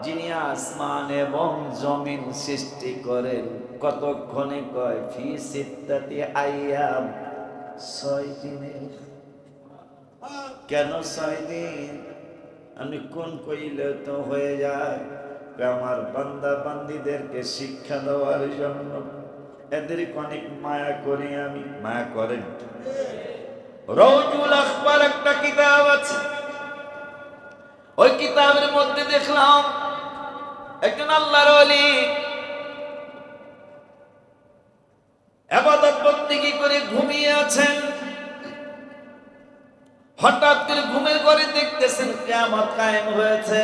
যিনি আসমান এবং জমিন সৃষ্টি করেন। কতক্ষণে? কয় ফি সিত্তাতি আইয়াম, 6 দিনে। কেন 6 দিন? আমি কোন কইলে তো হয়ে যায়, আমার বান্দা বান্দীদেরকে শিক্ষা দেওয়ার জন্য, এদেরকে অনেক মায়া করি আমি। মায়া করেন? রওজুল আখবার একটা কিতাব আছে, ওই কিতাবের মধ্যে দেখলাম একজন আল্লাহর ওলি ইবাদত বন্দেগী করে ঘুমিয়ে আছেন। হঠাৎ করে ঘুমের ঘরে দেখতেছেন কিয়ামত কায়েম হয়েছে।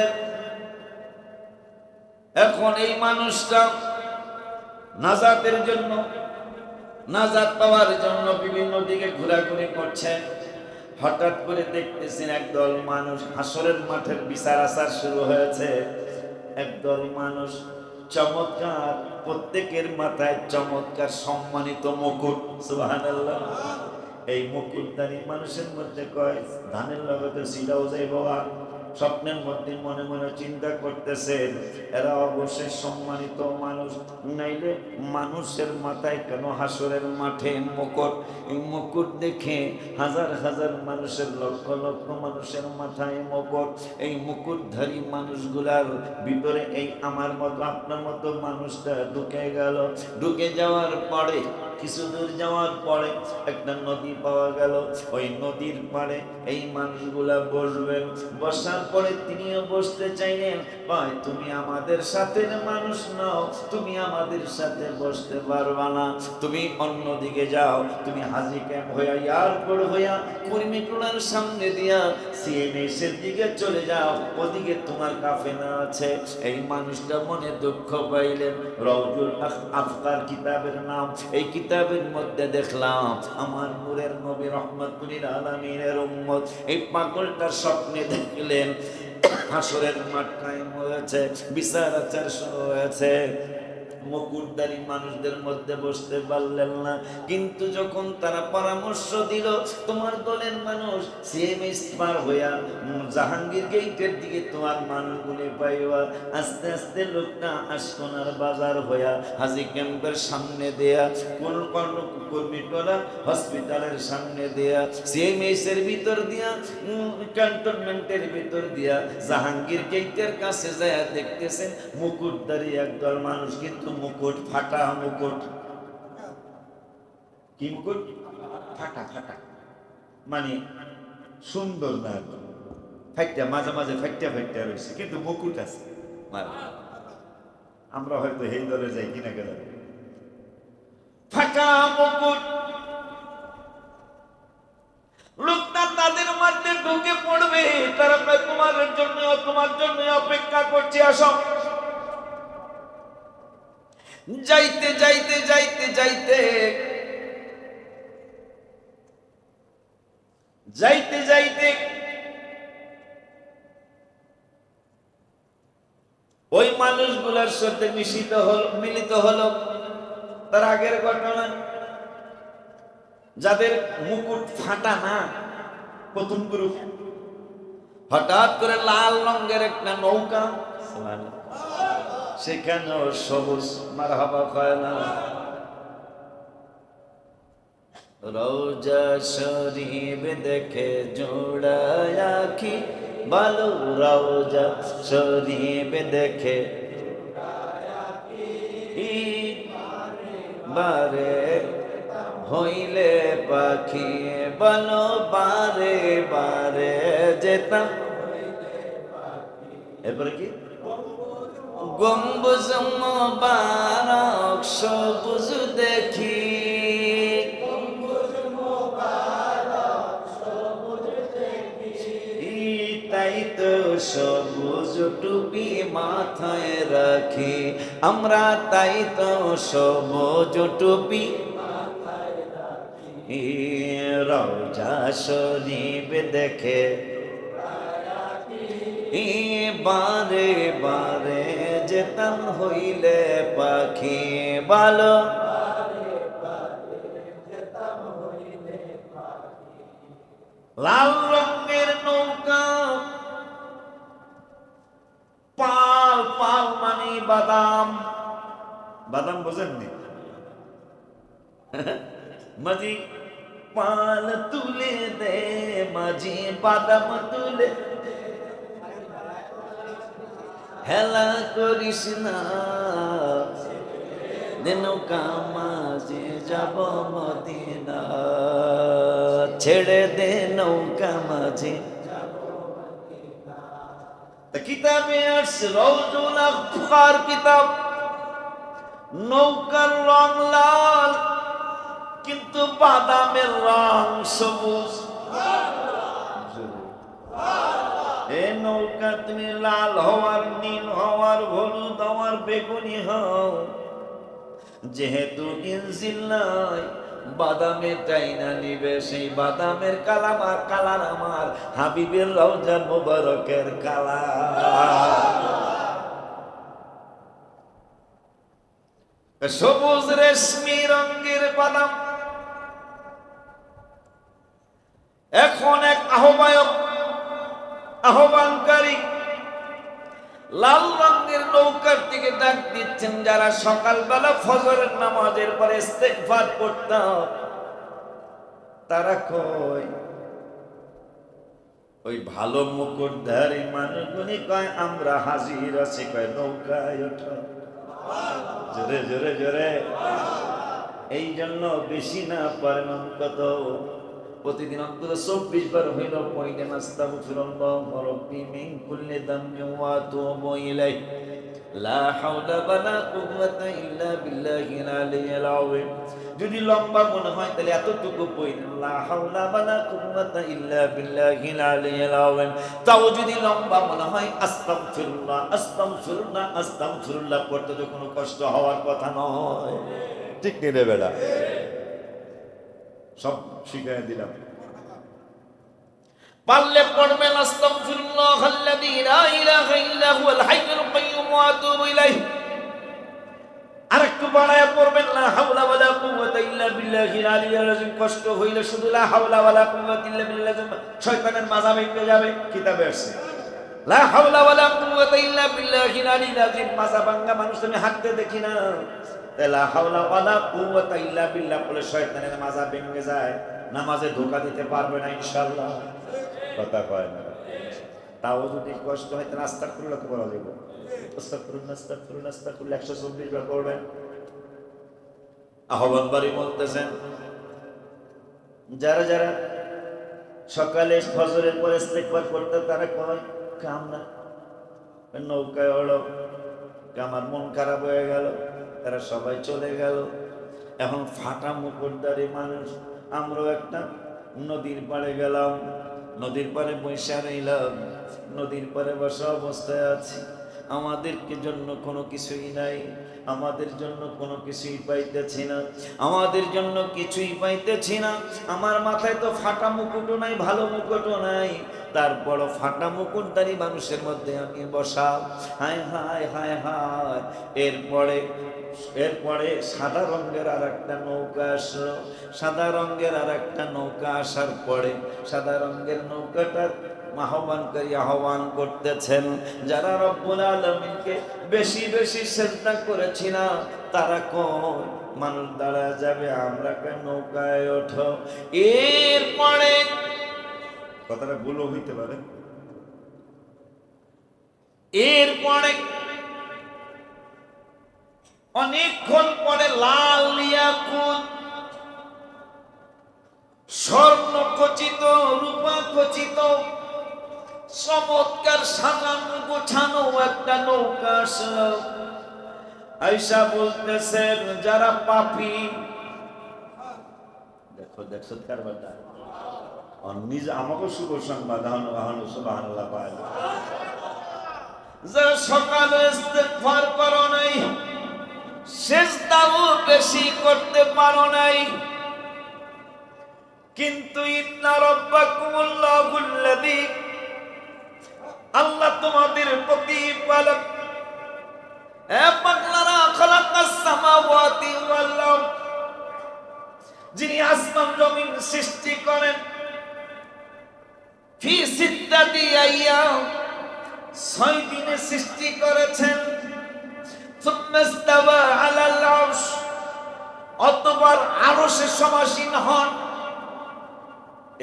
এখন এই মানুষটা নাজাতের জন্য, নাজাত পাওয়ার জন্য বিভিন্ন দিকে ঘোরাঘুরি করছে। হঠাৎ করে দেখতেছেন একদল মানুষ, হাসরের মাঠের বিচার আচার শুরু হয়েছে। একদল মানুষ চমৎকার, প্রত্যেকের মাথায় চমৎকার সম্মানিত মুকুট। সুবহানাল্লাহ। এই মুকুটধারী মানুষের মধ্যে কয় ধানের লগতে সিলাও যাই বাবা। স্বপ্নের মধ্যে মনে মনে চিন্তা করতেছেন, এরা অবশ্যই সম্মানিত মানুষ, নাইলে মানুষের মাথায় কেন হাসরের মাঠে মুকুট? এই মুকুট দেখে হাজার হাজার মানুষের, লক্ষ লক্ষ মানুষের মাথায় মুকুট। এই মুকুটধারী মানুষগুলার ভিতরে এই আমার মতো আপনার মতো মানুষটা ঢুকে গেল। ঢুকে যাওয়ার পরে, কিছু দূর যাওয়ার পরে একটা নদী পাওয়া গেল। ওই নদীর পাড়ে এই মানুষগুলা বসবেন। বসার পরে তিনিও বসতে চাইলেন। ভাই তুমি আমাদের সাথে মানুষ নাও, তুমি আমাদের সাথে বসতে পারবা না, তুমি অন্যদিকে যাও, তুমি হাজি ক্যাম্প হইয়া, এয়ারপোর্ট হইয়া, কুর্মিটোলার সামনে দিয়া সিএমএসের দিকে চলে যাও, ওদিকে তোমার কাফেলা আছে। এই মানুষটা মনে দুঃখ পাইলেন। রওজুল আফকার কিতাবের নাম। এই কিতাবের মধ্যে দেখলাম আমার নূরের নবী রহমাতুল আলামিনের উম্মত এই পাগলটার স্বপ্নে দেখলেন হাসরের মাঠ কায়েম হয়েছে, বিচার আচার শুরু হয়েছে। মুকুটধারী মানুষদের মধ্যে বসতে পারলেন না। কিন্তু যখন তারা পরামর্শ দিল তোমার দলের মানুষ সিএমএস পার হইয়া জাহাঙ্গীর গেটের দিকে তোমার মানুষগুলি পাইবা, আস্তে আস্তে লোকটা আশকোনার বাজার হইয়া হাজি ক্যাম্পের সামনে দেয়া কোন কর্মীটোলা হসপিটালের সামনে দেয়া সিএমএস এর ভিতর দিয়া ক্যান্টনমেন্টের ভিতর দিয়া জাহাঙ্গীর গেটের কাছে যায় দেখতেছেন মুকুটধারী একদল মানুষ, কিন্তু মুকুট ফাটা মুকুট। কি মুকুট? ফাটা ফাটা, মানে সুন্দর না, ফাইটা মাঝে মাঝে ফাইটা ফাইটা রয়েছে, কিন্তু মুকুট আছে। আমরা হয়তো এই দলে যাই কিনা গেল, ফাটা মুকুট। লোকটা তাদের মধ্যে ঢুকে পড়বে, তারা তোমার জন্য অপেক্ষা করছে, আসো। যাইতে যাইতে যাইতে যাইতে যাইতে যাইতে ওই মানুষগুলোর সাথে মিলিত হলো তার আগের ঘটনা। যাদের মুকুট ফাটা না, প্রথম গ্রুপ, হঠাৎ করে লাল রঙের একটা নৌকা, সেখানেও সবুজ মারহাবা কয় না। রওজা শরীফ দেখে জোড়ায় আখি, ভালো রওজা শরীফ দেখে বারে হইলে পাখি, বলো বারে বারে যেতাম। এরপরে কি? গম্বুজ মোবারক সবুজ দেখি, তাই তো সবুজ টুপি মাথায় রাখি আমরা, তাই তো সবুজ টুপি। রওজা শরীফ দেখে বারে বারে যেতাম হইলে পাখি, ভালো লাল রঙের নৌকা, পাল পাল মানে বাদাম, বাদাম বোঝেননি? মাঝি পাল তুলে দে, মাঝি বাদাম তুলে, হেলা করিস না, নৌকা মাঝে যাব মদিনা, ছেড়ে দে নৌকা মাঝে। কিতাবে আসছে রওজুল আফকার কিতাব, নৌকার রং লাল কিন্তু বাদামের রং সবুজ। এ নৌকা তুমি লাল হওয়ার, নীল হওয়ার, হলুদ হওয়ার, বেগুনি হও, যেহেতু ইনজিল নাই বাদামের টাইনা নিবে, সেই বাদামের কালার আমার হাবিবের রওজা মুবারকের কালার। সবুজ রেশমি রঙের বাদাম। এখন এক আহ্বানকারী লাল রঙের নৌকার দিকে ডাক দিচ্ছেন, যারা সকালবেলা ফজরের নামাজের পরে ইস্তেগফার করতাম, তারা কয় ওই ভালো মুকুটধারী মানুষগুলি কয় আমরা হাজির আছি, কয় নৌকায় ওঠো, জোরে জোরে জোরে। এই জন্য বেশি না পারেন অন্তত প্রতিদিন অন্তত 24 বার হইল পড়িলেন আস্তাগফিরুল্লাহ রাব্বি মিন কুল্লি যামবিন ওয়া আতুবু ইলাইহি, লা হাওলা ওয়ালা কুওয়াতা ইল্লা বিল্লাহিল আলিয়্যিল আযীম। যদি লম্বা মনে হয় তাহলে এতটুকু পড়িলেন, লা হাওলা ওয়ালা কুওয়াতা ইল্লা বিল্লাহিল আলিয়্যিল আযীম। তাও যদি লম্বা মনে হয় আস্তাগফিরুল্লাহ আস্তাগফিরুল্লাহ আস্তাগফিরুল্লাহ পড়তে তো কোনো কষ্ট হওয়ার কথা নয়, ঠিক নেই রে বেটা? সব শিখাই দিলাম। পারলে পড়বেন আস্তাগফিরুল্লাহাল্লাযী লা ইলাহা ইল্লা হুয়াল হাইয়ুল কাইয়্যুম ওয়া আতুবু ইলাইহি। আর একটু বাড়ায় পড়বেন, লা হাওলা ওয়ালা কুওয়াতা ইল্লা বিল্লাহিল আলিয়্যিল আযীম। কষ্ট হইলে শুধু লা হাওলা ওয়ালা কুওয়াতা ইল্লা বিল্লাহ, শয়তানের মাজা ভেঙে যাবে। কিতাবে আছে লা হাওলা ওয়ালা কুওয়াতা ইল্লা বিল্লাহিল আলিয়্যিল আযীম। মাজা ভাঙা মানুষ আমি হাঁটতে দেখি না। লা হাওলা ওয়ালা কুওয়াতা ইল্লা বিল্লাহ বলে শয়তানের মাজা ভেঙে যায়, নামাজে ধোঁকা দিতে পারবে না ইনশাআল্লাহ। কথা কয় না। তাও যদি কষ্ট হয় তাহলে আস্তাগফিরুল্লাহ তো বলা যাবে। আস্তাগফিরুল্লাহ আস্তাগফিরুল্লাহ আস্তাগফিরুল্লাহ 124 বার পড়বেন। আহ্বান বাড়ি বলতেছেন, যারা যারা সকালে ফজরের পরে ইস্তেগফার করতে, তারা কয় কাম না, নৌকায় হলো, আমার মন খারাপ হয়ে গেল, তারা সবাই চলে গেল। এখন ফাটা মুকুটদারি মানুষ, আমরাও একটা নদীর পাড়ে গেলাম, নদীর পাড়ে বসে রইলাম, নদীর পাড়ে বসা অবস্থায় আছি, আমাদেরকে জন্য কোনো কিছুই নাই, আমাদের জন্য কোনো কিছুই পাইতেছি না, আমাদের জন্য কিছুই পাইতেছি না। আমার মাথায় তো ফাটা মুকুটও নাই, ভালো মুকুটও নাই, তারপর ফাটা মুকুটদারি মানুষের মধ্যে আমি বসা। হায় হায় হায় হায়। এরপরে সাদা রঙের আর একটা নৌকা আসলো। সাদা রঙের আর একটা নৌকা আসার পরে সাদা রঙের নৌকাটার আহ্বানকারী আহ্বান করতেছেন, যারা রব্বুল আলামিনকে বেশি বেশি সিজদা করেছি না, তারা কই মানুষ দাঁড়া যাবে, আমরা কেন নৌকায় ওঠো। এরপরে কথাটা ভুল হইতে পারে, এরপরে অনেকক্ষণ পরে লাল ইয়াকুত, স্বর্ণ খচিত, রূপা খচিত, চমৎকার সাজানো গোছানো একটা নৌকা আসলো। আয়েশা বলতেছেন, যারা পাপী, দেখো দেখছো কারবারটা, নিজে আমাকে শুভ সংবাদ, সুবহানাল্লাহ পায়, যারা সকালে ইস্তেগফার করো নাই, সিজদাও বেশি করতে পারো নাই, কিন্তু ইন্না রাব্বাকুমুল্লাহুল্লাযী, আল্লাহ তোমাদের প্রতিপালক, এ পাগলারা, খালাকাস সামাওয়াতি ওয়াল আরদ, যিনি আসমান জমিন সৃষ্টি করেন, ফি সিত্তাতি আইয়াম, 6 দিনে সৃষ্টি করেছেন, সুম্মা ইস্তাওয়া আলাল আরশ, অতঃপর আরশে সমাসীন হন।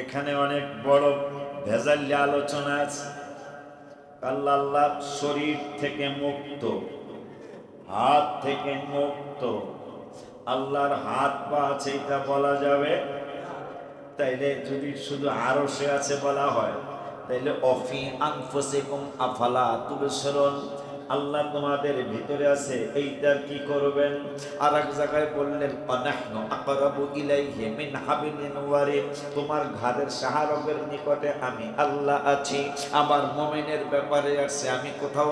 এখানে অনেক বড় ভেজাল্য আলোচনা আছে। আল্লাহ শরীর থেকে মুক্ত, হাত থেকে মুক্ত, আল্লাহর হাত পা আছে এটা বলা যাবে? তাইলে যদি শুধু আরশে আছে বলা হয়, তাইলে অফি আনফুসিকুম আফালা তুবসিরুন, আল্লাহ তোমাদের ভিতরে আছে, এইটার কি করবেন? আর এক জায়গায় বললেন, আনাহনু আকরাবু ইলাইহি মিন হাবিলিন ওয়ারিদ, তোমার ঘাড়ের সাহারকের নিকটে আমি আল্লাহ আছি। আবার মুমিনের ব্যাপারে আছে, আমি কোথাও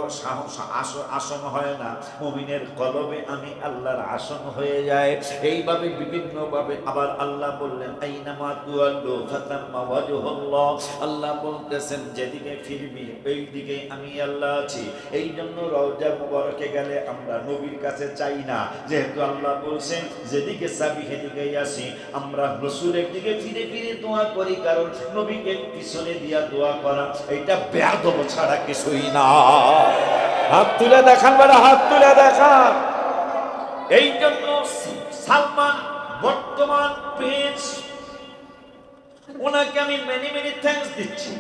আসন হয় না, মুমিনের কলবে আমি আল্লাহর আসন হয়ে যায়। এইভাবে বিভিন্নভাবে আবার আল্লাহ বললেন, আইনামা তুওয়াল্লু ফাতাম্মা ওয়াজহুল্লাহ, আল্লাহ বলতেছেন যেদিকে ফিরবি ওই দিকে আমি আল্লাহ আছি। এই জন্য রওজা মুবারকে গেলে আমরা নবীর কাছে চাই না, যেহেতু আল্লাহ বলছেন যেদিকে চাবি সেদিকেই আসি। আমরা রাসূলের দিকে ফিরে ফিরে দোয়া করি, কারণ নবীকে পিছনে দিয়া দোয়া করা এটা বেয়াদব ছাড়া কিছুই না। হাত তুলে দেখান বড়, হাত তুলে দেখান। এই জন্য সালমান বর্তমান প্রিন্স, ওনাকে আমি মেনি মেনি থ্যাঙ্কস দিচ্ছি।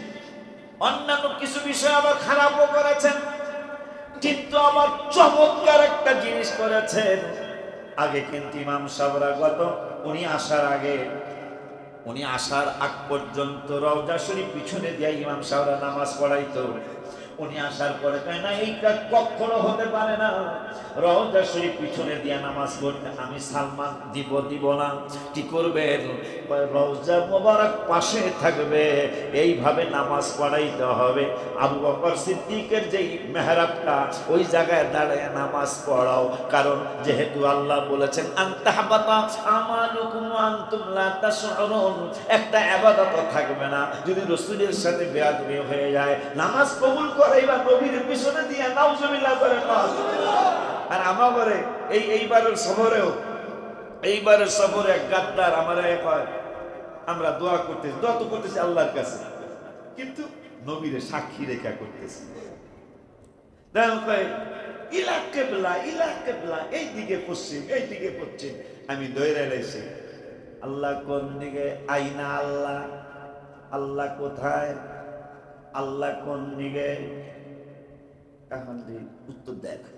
অন্যান্য কিছু বিষয় আবার খারাপও করেছেন, কিন্তু আমার চমৎকার একটা জিনিস করেছেন। আগে কিন্তু ইমাম সাহেবরা উনি আসার আগ পর্যন্ত রওজা শরীফ পিছনে দিয়ে ইমাম সাহেবরা নামাজ পড়াইতো। উনি আসার পরে কয় না, এইটা কখনো হতে পারে না, রওজা শরীফ পিছনে দিয়ে নামাজ পড়তে আমি সালমান দিব না। কি করবেন? রওজা মোবারক পাশে থাকবে, এইভাবে নামাজ পড়াইতে হবে। আবু বকর সিদ্দিকের যেই মেহরাবটা, ওই জায়গায় দাঁড়িয়ে নামাজ পড়াও, কারণ যেহেতু আল্লাহ বলেছেন আনতাহবাতা আমালুকুম ওয়া আনতুম লা তাশউরুন, একটা ইবাদত থাকবে না যদি রাসূলের সাথে বেয়াদবি হয়ে যায়। নামাজ কবুল করাইবা নবীর পিছনে দিয়ে, নাউজুবিল্লাহ করে নাউজুবিল্লাহ। আর আমাগরে এইবারের সফরে এক গাদ্দার আমার এক হয়, আমরা দোয়া তো করতেছি আল্লাহর কাছে, কিন্তু নবীরে সাক্ষী রেখা করতেছি। ইলা কেবলা এইদিকে পশ্চিম, এইদিকে পশ্চিম। আমি দৌড়ে লাইছি, আল্লাহ কোন দিকে? আইনা আল্লাহ, আল্লাহ কোথায়? আল্লাহ কোন দিকে? এখন উত্তর দেয় না।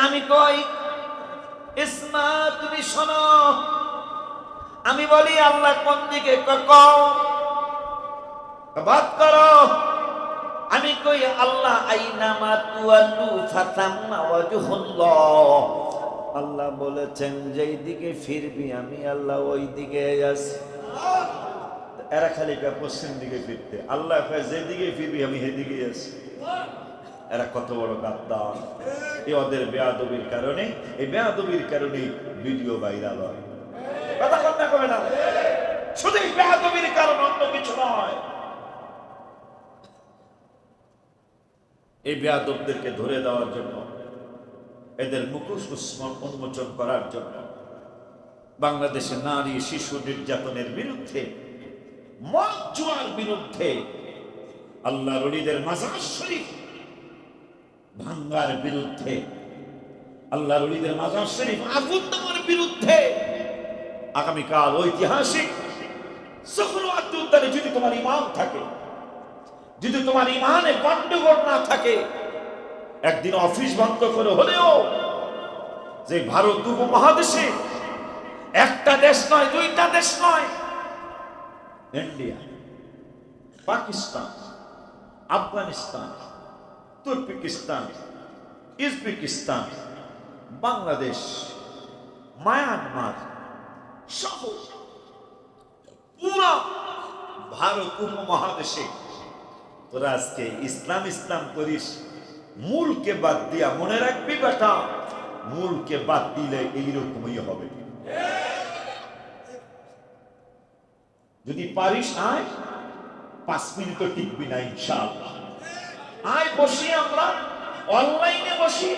আমি কই ইসমা তুমি শোনো, আমি বলি আল্লাহ কোন দিকে? বাদ করো। আমি কই আল্লাহ আইনামা তুয়াল্লু ফাতাম্মা ওয়াজহুল্লাহ। আল্লাহ বলেছেন যেই দিকে ফিরবি আমি আল্লাহ ওই দিকে আছি। এরা খালি পশ্চিম দিকে ফিরতে, আল্লাহ যেদিকে ফিরবি আমি সেদিকে আছি। এরা কত বড় গাদ্দার! এই ওদের বেয়াদবির কারণে, এই বেয়াদবির কারণে ভিডিও ভাইরাল হয়। কথা কথা কবে না, শুধু এই বেয়াদবির কারণ, অন্য কিছু নয়। এই বেয়াদবদেরকে ধরে দেওয়ার জন্য, এদের মুখোশ উন্মোচন করার জন্য বাংলাদেশের নারী শিশু নির্যাতনের বিরুদ্ধে, মদ জুয়ার বিরুদ্ধে, আল্লাহর ওলিদের মাজার শরীফ ভাঙ্গার বিরুদ্ধে, আল্লাহর ওলিদের মাজার শরীফ আগুন দেওয়ার বিরুদ্ধে আগামীকাল ঐতিহাসিক সফরওয়াত উদ্যানে যদি তোমার ঈমান থাকে, যদি তোমার ঈমানে গন্ডগোল না থাকে, একদিন অফিস বন্ধ করে হলেও যে ভারত উপমহাদেশে একটা দেশ নয়, দুইটা দেশ নয়, India, Pakistan, Afghanistan, Turkestan, Uzbekistan, Bangladesh, Myanmar সহ পুরো ভারত উপমহাদেশে তোরা আজকে ইসলাম করিস, মূলকে বাদ দিয়া। মনে রাখবি বেটা, মূলকে বাদ দিলে এইরকমই হবে। যদি পারিস আয়, 5 মিনিটও টিকবি না ইনশাআল্লাহ। আয় বসি, আমরা অনলাইনে বসি,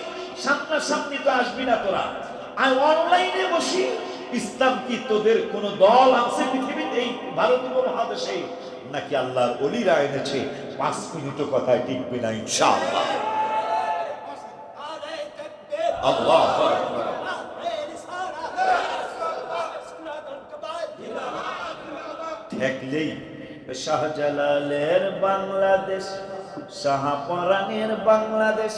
সামনাসামনি তো আসবি না তোরা। আয় অনলাইনে বসি। ইসলাম কি তোদের কোন দল আছে পৃথিবীতে, এই ভারত উপমহাদেশে, নাকি আল্লাহর ওলিরা এনেছে? 5 মিনিটও কথায় টিকবি না ইনশাআল্লাহ। আল্লাহু আকবার। ঠেকলেই শাহজালালের বাংলাদেশ, শাহপরানের বাংলাদেশ,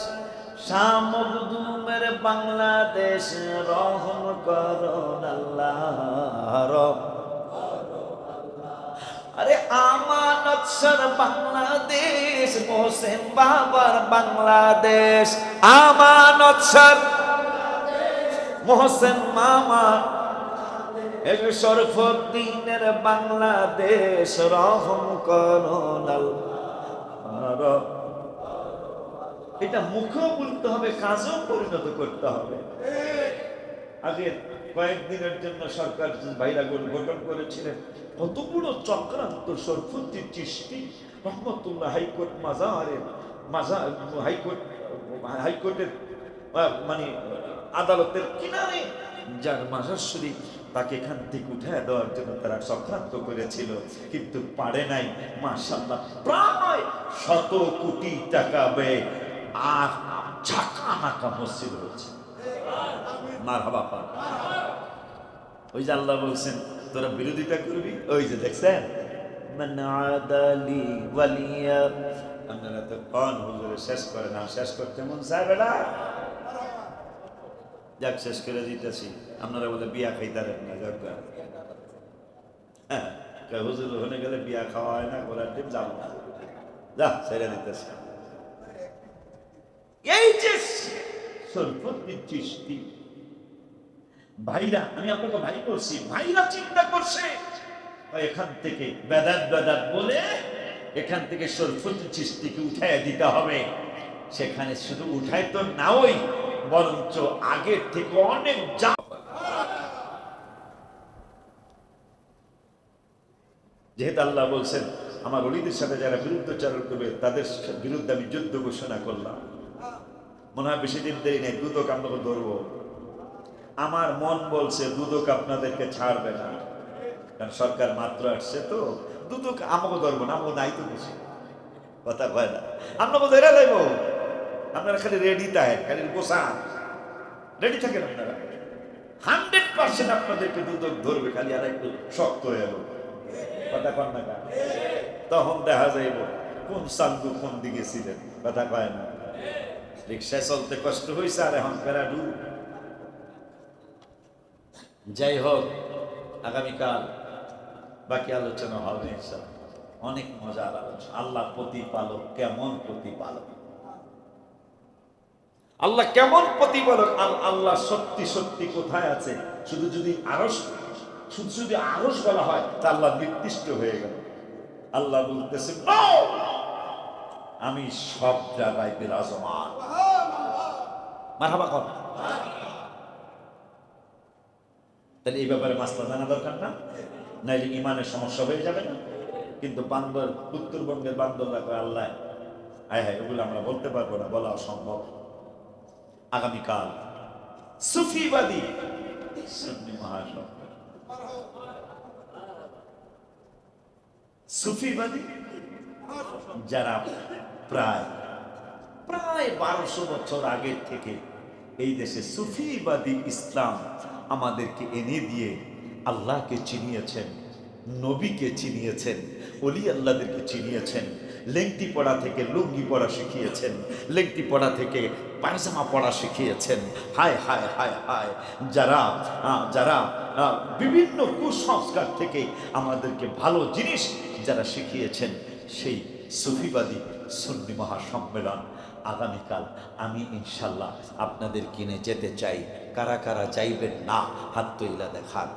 শাহ মখদুমের বাংলাদেশ, রহম করুন আল্লাহ। আরে আমানত সর বাংলাদেশ, মোহসেন বাবার বাংলাদেশ, আমানত সর মোহসেন মামা, শরফুদ্দিনের বাংলাদেশ, রহম করুন আল্লাহ। এটা মুখেও বলতে হবে, কাজেও পরিণত করতে হবে। আগে কয়েকদিনের জন্য সরকার ভাইরা গঠন করেছিলেন, কত বড় চক্রান্ত! শরফুদ্দিন চিশতি রহমতুল্লাহ হাইকোর্ট হাইকোর্টের মানে আদালতের কিনারে যার মাজার শরীফ, তাকে এখান থেকে উঠায় দেওয়ার জন্য তারা চক্রান্ত করেছিল, কিন্তু পারে নাই। মাশাআল্লাহ, প্রায় 100 কোটি টাকা ব্যয় আর ঝাঁকানাকা মসজিদ হচ্ছে। মারহাবা পাক। ওই যে আল্লাহ বলছেন তোরা বিরোধিতা করবি, ওই যে দেখছেন মান আদালি ওয়ালিয়া। আপনারা তো কোন হুজুরে শেষ করে না, শেষ করতে মন চায় বেটা? যাক, শেষ করে দিতেছি। আপনারা বলে বিয়া খাইতারেন না, যাক হ্যাঁ, হুজুর হয়ে গেলে বিয়া খাওয়া হয় না, ঘোরার টিপ যাবো না, যা ছেড়ে দিতেছি। এই যে শরফুদ্দিন চিশতি ভাইরা, আমি আপনাকে ভাই বলছি, ভাইরা চিন্তা করছে এখান থেকে বেদাত বলে এখান থেকে শরফুদ্দিন চিশতিকে উঠায় দিতে হবে। সেখানে শুধু উঠায় তো নাওই, বরঞ্চ আগের থেকে অনেক যেহেতু আল্লাহ বলছেন আমার ওলিদের সাথে যারা বিরুদ্ধাচরণ করবে তাদের বিরুদ্ধে আমি যুদ্ধ ঘোষণা করলাম। মনে হয় বেশি দিন দেরি নেই, দুদক আপনাকে ধরবো। আমার মন বলছে দুদক আপনাদেরকে ছাড়বে না, কারণ সরকার মাত্র আসছে তো। দুদক আমাকে ধরবো না, আমাকে দায়িত্ব বেশি, কথা কয় না। আপনাকে ধরে দেবো, আপনারা খালি রেডি থাকেন, খালি বসান, রেডি থাকেন আপনারা। 100% আপনাদেরকে দুদক ধরবে, খালি আর একটু শক্ত হয়ে যাবো, কথা কন না কেন? তখন দেখা যাইব কোন সান্দু কোন দিকে ছিলেন, কথা কয় না। রিক্সায় চলতে কষ্ট হয়েছে, আর এখন প্যারাডু। যাই হোক, আগামীকাল বাকি আলোচনা হবে ইনশাআল্লাহ। অনেক মজার আলোচনা। আল্লাহ প্রতিপালক কেমন প্রতিপালক, আল্লাহ কেমন প্রতিপালক, আল্লাহ সত্যি সত্যি কোথায় আছে। শুধু যদি আরশ, শুধু যদি আরশ বলা হয় তা আল্লাহ নির্দিষ্ট হয়ে গেল। আল্লাহ বলতেছে আমি সব জায়গায় বিরাজমান। মারহাবা কর। তাহলে এই ব্যাপারে মাসলা জানা দরকার না, নাইলে ইমানের সমস্যা হয়ে যাবে না। কিন্তু বান্দর, উত্তরবঙ্গের বান্দররা কয় আল্লাহ, আয় হায়, এগুলো আমরা বলতে পারবো না, বলা অসম্ভব। আগামীকাল সুফিবাদী সুন্নি মহাসভা, সুফিবাদী যারা প্রায় 1200 বছর আগের থেকে এই দেশে সুফিবাদী ইসলাম আমাদেরকে এনে দিয়ে আল্লাহকে চিনিয়েছেন, নবীকে চিনিয়েছেন, ওলি আল্লাহদেরকে চিনিয়েছেন। লেংটি পড়া থেকে লুঙ্গি পড়া শিখিয়েছেন, লেংটি পড়া থেকে পায়জামা পড়া শিখিয়েছেন। হায় হায় হায় হায়, যারা যারা বিভিন্ন কুসংস্কার থেকে আমাদেরকে ভালো জিনিস যারা শিখিয়েছেন, সেই সুফিবাদী সুন্নি মহাসম্মেলন আগামীকাল আমি ইনশাল্লাহ আপনাদের কিনে যেতে চাই। কারা কারা যাইবেন না হাত তুইলা দেখান।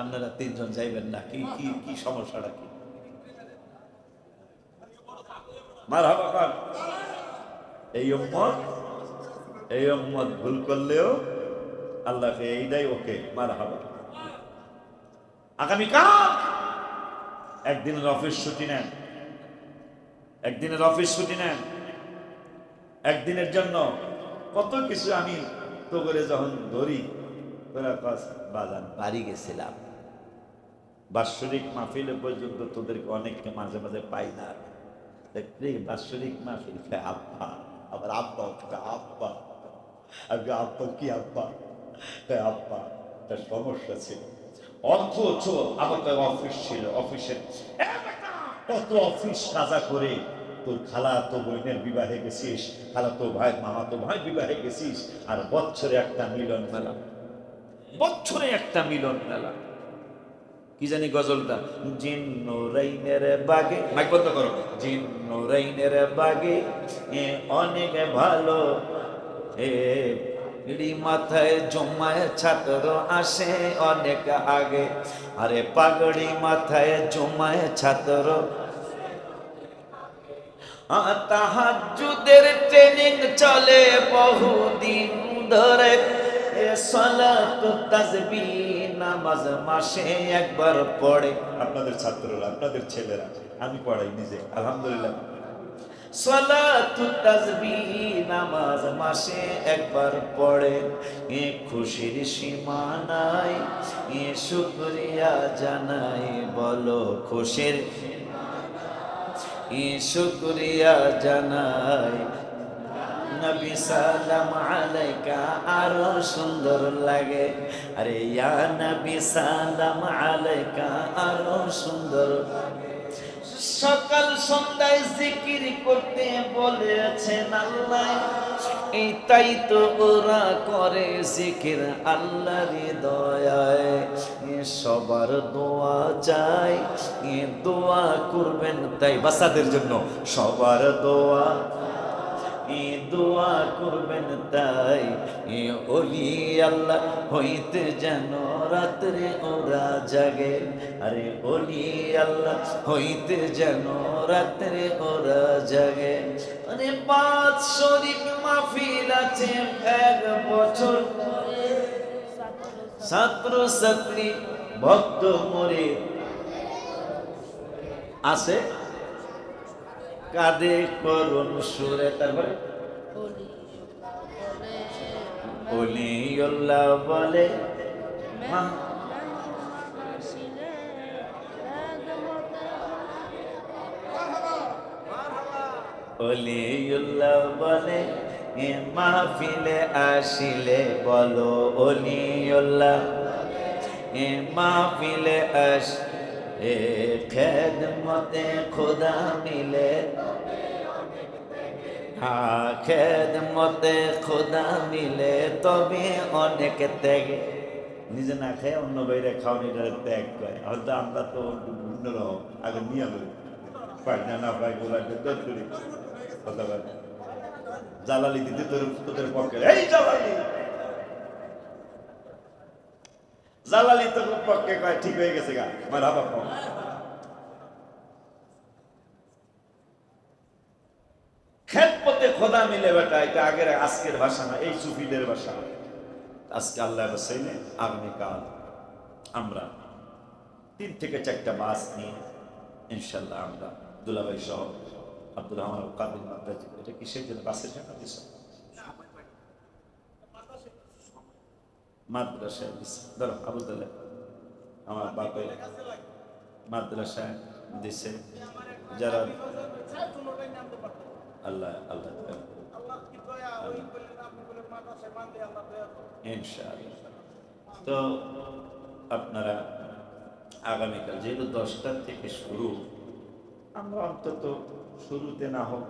আপনারা 3 জন যাইবেন না, কি কি কি সমস্যাটা কি? মারহাবা খান। এই উম্মত ভুল করলেও আল্লাহকে এইটাই ওকে মারহাবা। আগামীকাল একদিনের অফিস ছুটি নেন, একদিনের অফিস ছুটি নেন, একদিনের জন্য কত কিছু। আমি তো করে যখন ধরি, তোরা কাজ বাজান বাড়ি গেছিলাম, বাৎসরিক মাহফিলে পর্যন্ত তোদেরকে অনেককে মাঝে মাঝে পাই না। বাৎসরিক মাহফিল আব্বা, আবার আব্বা আব্বা, আগে আব্বা কি আব্বা, আব্বা একটা সমস্যা ছিল, অথচ আমার অফিস ছিল, অফিসের কত অফিস কাজা করে তোর খালাতো বোনের বিবাহে গেছিস, খালাতো ভাই মামাতো ভাই বিবাহে গেছিস, আর বছরে একটা মিলন মেলা, বছরে একটা মিলন মেলা। কি জানি গজলটা, জিন্নুরাইনের বাগে, মাইক বন্ধ করো, জিন্নুরাইনের বাগে অনেক ভালো মাথায় জমায় ছাত্র আসে অনেক আগে, আরে পাগড়ি মাথায় জমায় ছাত্র। তাহাজ্জুদের ট্রেনিং চলে বহুদিন ধরে, সালাত তাসবিহ নামাজ মাসে একবার পড়ে। আপনাদের ছাত্ররা, আপনাদের ছেলেরা, আমি পড়াই নিজে আলহামদুলিল্লাহ। সালাত তাসবিহ নামাজ মাসে একবার পড়ে, খুশির সীমা নাই, শুকরিয়া জানাই, বলো খুশির শুকরিয়া জানাই। নবী সালাম আলাইকা আরো সুন্দর লাগে, আরে ইয়া নবী সালাম আলাইকা আরো সুন্দর। সকাল সন্ধ্যায় জিকির করতে বলেছেন আল্লাহ, এই তাই তো ওরা করে জিকির আল্লাহর দয়ায়। সবার দোয়া চাই, দোয়া করবেন তাই বাচ্চাদের জন্য, সবার দোয়া দোয়া করবেন তাই, ওলি আল্লাহ হইতে যেন রাত্রে ওরা জাগে, আরে ওলি আল্লাহ হইতে যেন রাত্রে ওরা জাগে। আরে বাৎসরিক মাহফিল আছে 1 বছর, ছাত্র ছাত্রী ভক্ত মরে আছে। কাঁদে করুণ সুরে। তারপরে অলিউল্লাহ বলে মা অলিউল্লাহ বলে এ মাহফিলে আসিলে বলো অলিউল্লাহ এ মাহফিলে আস এ খেদমতে খোদা মিলে হ্যাঁ খেদমতে খোদা মিলে তবে অনেক ত্যাগে। নিজে না খায় অন্য বাইরে খাওয়ান এটা ত্যাগ করে। হয়তো আমরা তো ভিন্ন রকম আগে নিয়ে বলি পাই না পাই গোলা করি কথা বলে জালালি দিতে তোদের পক্ষে এই জালালি জালালি তোর পক্ষে কয় ঠিক হয়ে গেছে গা মারহাবা কম। খেদমতে খোদা মিলে বেটা এটা আগের আজকের ভাষা না, এই সুফিদের ভাষা। আজকে আল্লাহ বাসাইলে আগামীকাল আমরা 3 থেকে 4টা বাস নিয়ে ইনশাল্লাহ আমরা দুলাভাই সহ আব্দুল রহমান কাদির মাদ্রাজ। এটা কিসের জন্য বাসের টাকা দিস? মাদ্রাসায় দিছে। ধরো আবুদুল্লাহ আমার বাপে মাদ্রাসায় দিছে। যারা আল্লাহ আল্লাহ ইনশাআল্লাহ। তো আপনারা আগামীকাল যেহেতু 10টা থেকে শুরু, আমরা অন্তত শুরুতে না হোক